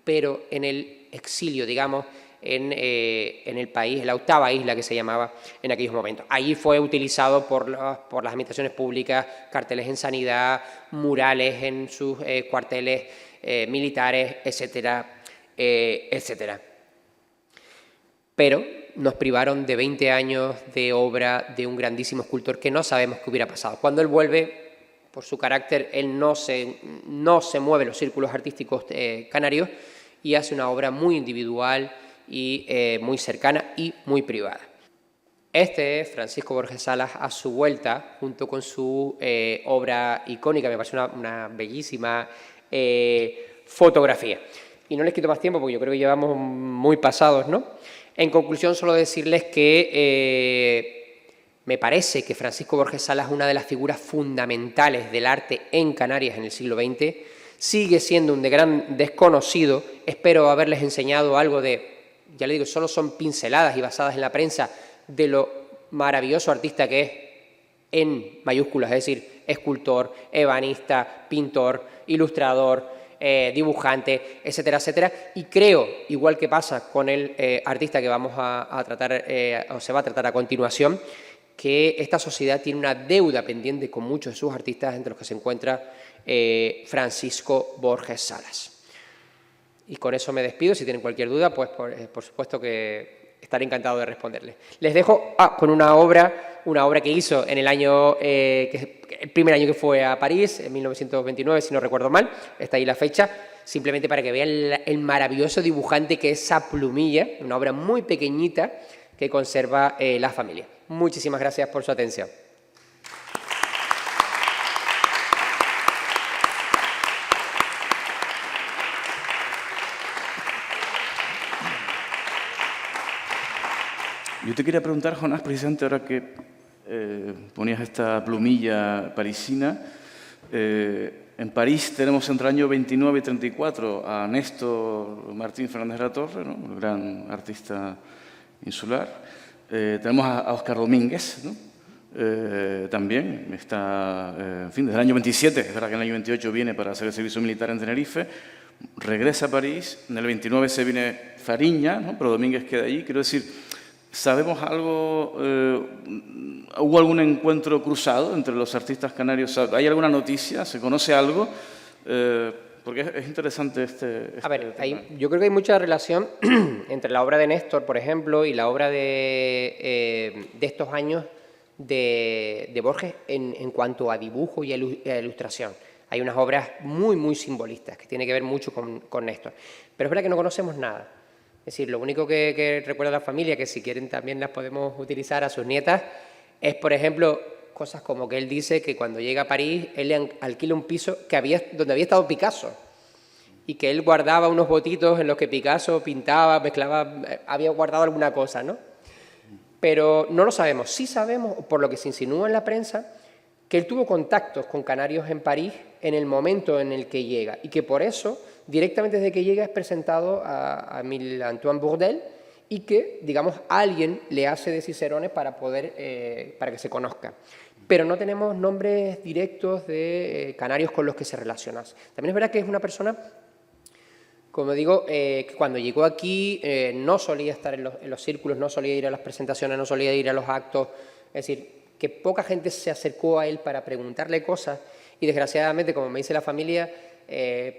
B: pero en el exilio, digamos, en el país, en la 8ª isla que se llamaba en aquellos momentos. Allí fue utilizado por las administraciones públicas, carteles en sanidad, murales en sus cuarteles militares, etcétera, etcétera. Pero nos privaron de 20 años de obra de un grandísimo escultor que no sabemos qué hubiera pasado. Cuando él vuelve, por su carácter, él no se mueve en los círculos artísticos canarios y hace una obra muy individual y muy cercana y muy privada. Este es Francisco Borges Salas a su vuelta, junto con su obra icónica, me parece una bellísima fotografía. Y no les quito más tiempo porque yo creo que llevamos muy pasados, ¿no? En conclusión, solo decirles que me parece que Francisco Borges Salas es una de las figuras fundamentales del arte en Canarias en el siglo XX, sigue siendo un gran desconocido, espero haberles enseñado algo de, ya les digo, solo son pinceladas y basadas en la prensa, de lo maravilloso artista que es en mayúsculas, es decir, escultor, ebanista, pintor, ilustrador, dibujante, etcétera, etcétera, y creo, igual que pasa con el artista que vamos a tratar, o se va a tratar a continuación, que esta sociedad tiene una deuda pendiente con muchos de sus artistas, entre los que se encuentra Francisco Borges Salas. Y con eso me despido. Si tienen cualquier duda, pues por supuesto que estaré encantado de responderles. Les dejo con una obra que hizo en el año, el primer año que fue a París, en 1929, si no recuerdo mal, está ahí la fecha, simplemente para que vean el maravilloso dibujante que es esa plumilla, una obra muy pequeñita que conserva la familia. Muchísimas gracias por su atención.
A: Yo te quería preguntar, Jonás, precisamente ahora que ponías esta plumilla parisina, en En París tenemos entre el año 29 y 34 a Néstor Martín Fernández de la Torre, ¿no? El gran artista insular. Tenemos a Óscar Domínguez, ¿no? También está, en fin, desde el año 27, es verdad que en el año 28 viene para hacer el servicio militar en Tenerife, regresa a París, en el 29 se viene Fariña, ¿no? Pero Domínguez queda allí. Quiero decir, ¿sabemos algo? ¿Hubo algún encuentro cruzado entre los artistas canarios? ¿Hay alguna noticia? ¿Se conoce algo? Porque es interesante
B: A ver, yo creo que hay mucha relación entre la obra de Néstor, por ejemplo, y la obra de estos años de Borges en cuanto a dibujo y a ilustración. Hay unas obras muy, muy simbolistas que tienen que ver mucho con Néstor. Pero es verdad que no conocemos nada. Es decir, lo único que recuerda la familia, que si quieren también las podemos utilizar a sus nietas, es, por ejemplo, cosas como que él dice que cuando llega a París, él le alquila un piso donde había estado Picasso y que él guardaba unos botitos en los que Picasso pintaba, mezclaba, había guardado alguna cosa, ¿no? Pero no lo sabemos. Sí sabemos, por lo que se insinúa en la prensa, que él tuvo contactos con canarios en París en el momento en el que llega y que por eso, directamente desde que llega, es presentado a Émile Antoine Bourdelle y que, digamos, alguien le hace de Cicerone para que se conozca. Pero no tenemos nombres directos de canarios con los que se relacionase. También es verdad que es una persona, como digo, que cuando llegó aquí no solía estar en los círculos, no solía ir a las presentaciones, no solía ir a los actos, es decir, que poca gente se acercó a él para preguntarle cosas y desgraciadamente, como me dice la familia,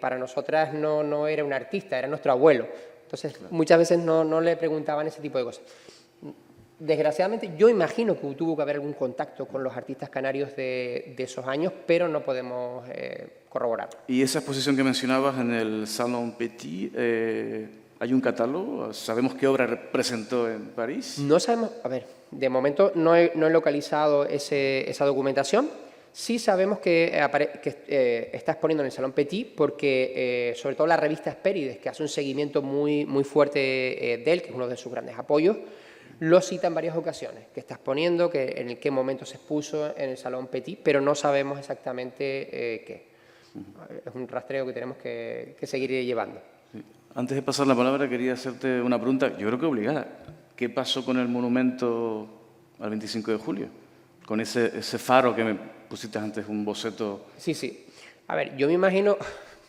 B: para nosotras no era un artista, era nuestro abuelo. Entonces, muchas veces no le preguntaban ese tipo de cosas. Desgraciadamente, yo imagino que tuvo que haber algún contacto con los artistas canarios de esos años, pero no podemos corroborarlo.
A: ¿Y esa exposición que mencionabas en el Salon Petit, hay un catálogo? ¿Sabemos qué obra presentó en París?
B: No sabemos, a ver, de momento no he localizado esa documentación. Sí sabemos que está exponiendo en el Salón Petit porque, sobre todo la revista Hespérides, que hace un seguimiento muy, muy fuerte de él, que es uno de sus grandes apoyos, lo cita en varias ocasiones, que está exponiendo, que en qué momento se expuso en el Salón Petit, pero no sabemos exactamente qué. Es un rastreo que tenemos que seguir llevando.
A: Sí. Antes de pasar la palabra, quería hacerte una pregunta, yo creo que obligada. ¿Qué pasó con el monumento al 25 de julio? Con ese faro que me pusiste antes, un boceto.
B: Sí. A ver, yo me imagino,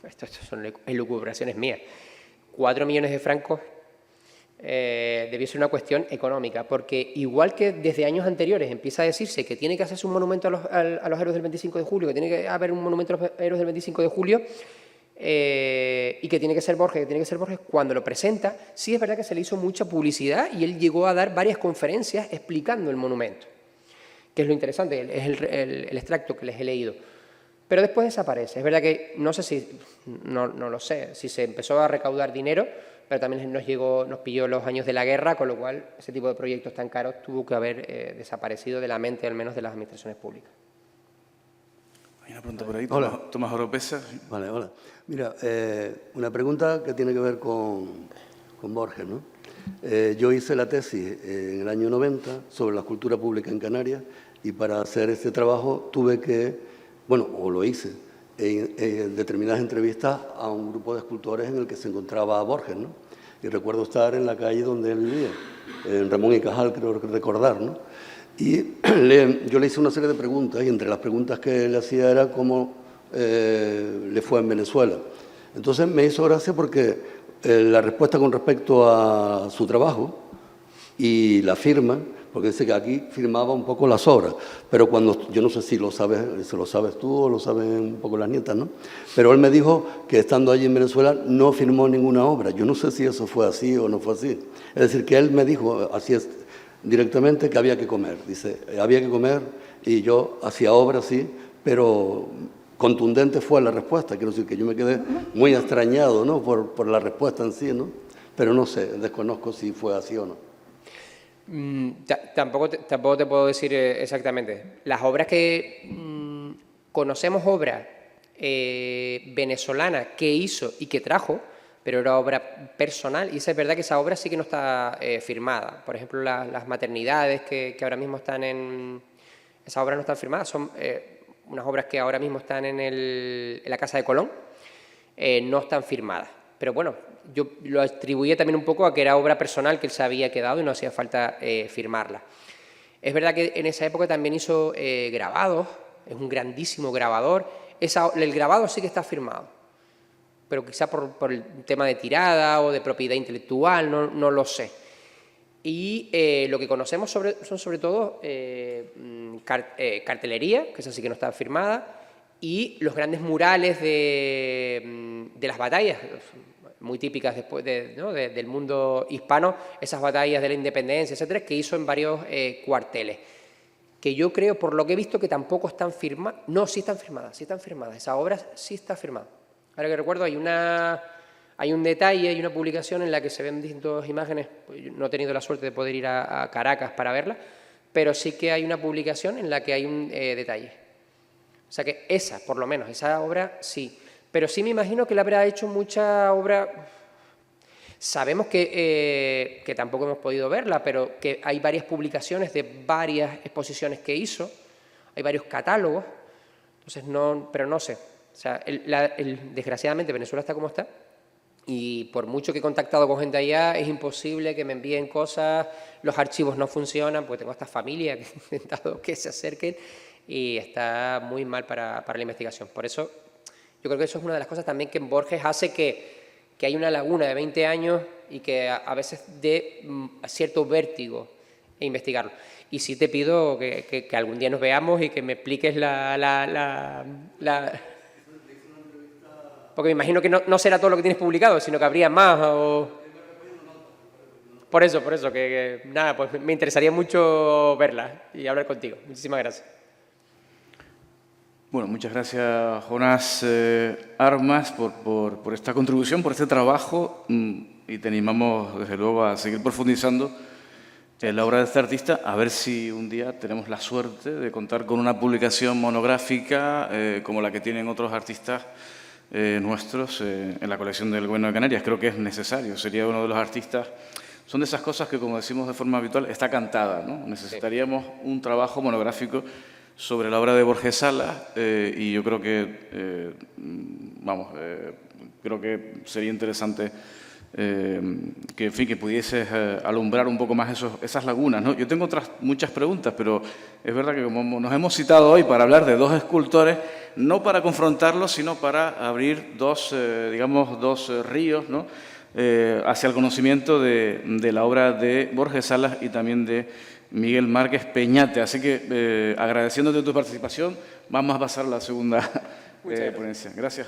B: esto son elucubraciones mías, 4 millones de francos debió ser una cuestión económica, porque igual que desde años anteriores empieza a decirse que tiene que hacerse un monumento a los héroes del 25 de julio, que tiene que haber un monumento a los héroes del 25 de julio, y que tiene que ser Borges, cuando lo presenta, sí es verdad que se le hizo mucha publicidad y él llegó a dar varias conferencias explicando el monumento, que es lo interesante, es el extracto que les he leído. Pero después desaparece. Es verdad que no sé si, no lo sé, si se empezó a recaudar dinero, pero también nos pilló los años de la guerra, con lo cual ese tipo de proyectos tan caros tuvo que haber desaparecido de la mente, al menos de las administraciones públicas.
A: Hay una pregunta por ahí,
C: Hola.
A: Tomás Oropesa.
C: Vale, hola. Mira, una pregunta que tiene que ver con Borges, ¿no? Yo hice la tesis en el año 90 sobre la escultura pública en Canarias y para hacer este trabajo tuve que, lo hice, en determinadas entrevistas a un grupo de escultores en el que se encontraba Borges, ¿no? Y recuerdo estar en la calle donde él vivía, en Ramón y Cajal, creo recordar, ¿no? Y yo le hice una serie de preguntas y entre las preguntas que le hacía era cómo le fue en Venezuela. Entonces me hizo gracia porque la respuesta con respecto a su trabajo y la firma, porque dice que aquí firmaba un poco las obras, pero cuando, yo no sé si lo sabes tú o lo saben un poco las nietas, ¿no? Pero él me dijo que estando allí en Venezuela no firmó ninguna obra. Yo no sé si eso fue así o no fue así. Es decir, que él me dijo, así es, directamente, que había que comer. Dice, había que comer y yo hacía obras, sí, pero contundente fue la respuesta. Quiero decir que yo me quedé muy extrañado, ¿no? por la respuesta en sí, ¿no? Pero no sé, desconozco si fue así o no.
B: Tampoco te puedo decir exactamente. Las obras que conocemos, obras venezolanas que hizo y que trajo, pero era obra personal, y es verdad que esa obra sí que no está firmada. Por ejemplo, las maternidades que ahora mismo están en... Esas obras no están firmadas, son unas obras que ahora mismo están en la Casa de Colón, no están firmadas. Pero bueno, yo lo atribuía también un poco a que era obra personal que él se había quedado y no hacía falta firmarla. Es verdad que en esa época también hizo grabados, es un grandísimo grabador. El grabado sí que está firmado, pero quizá por el tema de tirada o de propiedad intelectual, no lo sé. Y lo que conocemos son sobre todo cartelería, que esa sí que no está firmada, y los grandes murales de las batallas, muy típicas después del mundo hispano, esas batallas de la independencia, etcétera, que hizo en varios cuarteles, que yo creo, por lo que he visto, que tampoco están firmadas. No, sí están firmadas, esa obra sí está firmada. Ahora que recuerdo, hay un detalle, hay una publicación en la que se ven distintas imágenes. No he tenido la suerte de poder ir a Caracas para verla, pero sí que hay una publicación en la que hay un detalle. O sea que por lo menos, esa obra sí. Pero sí me imagino que le habrá hecho mucha obra. Sabemos que tampoco hemos podido verla, pero que hay varias publicaciones de varias exposiciones que hizo, hay varios catálogos, entonces pero no sé. O sea, desgraciadamente Venezuela está como está, y por mucho que he contactado con gente allá, es imposible que me envíen cosas, los archivos no funcionan, porque tengo esta familia que he intentado que se acerquen, y está muy mal para la investigación. Por eso, yo creo que eso es una de las cosas también que en Borges hace que hay una laguna de 20 años y que a veces dé cierto vértigo investigarlo. Y sí te pido que algún día nos veamos y que me expliques porque me imagino que no será todo lo que tienes publicado, sino que habría más o... Por eso, nada, pues me interesaría mucho verla y hablar contigo. Muchísimas gracias.
A: Bueno, muchas gracias, Jonás Armas, por esta contribución, por este trabajo, y te animamos, desde luego, a seguir profundizando en la obra de este artista, a ver si un día tenemos la suerte de contar con una publicación monográfica como la que tienen otros artistas nuestros en la colección del Gobierno de Canarias. Creo que es necesario, sería uno de los artistas. Son de esas cosas que, como decimos de forma habitual, está cantada, ¿no? Necesitaríamos un trabajo monográfico sobre la obra de Borges Salas, y yo creo que, creo que sería interesante que pudieses alumbrar un poco más esas lagunas, ¿no? Yo tengo muchas preguntas, pero es verdad que como nos hemos citado hoy para hablar de dos escultores, no para confrontarlos, sino para abrir dos ríos, ¿no? Hacia el conocimiento de la obra de Borges Salas y también de Miguel Márquez Peñate. Así que, agradeciéndote tu participación, vamos a pasar a la segunda ponencia. Gracias.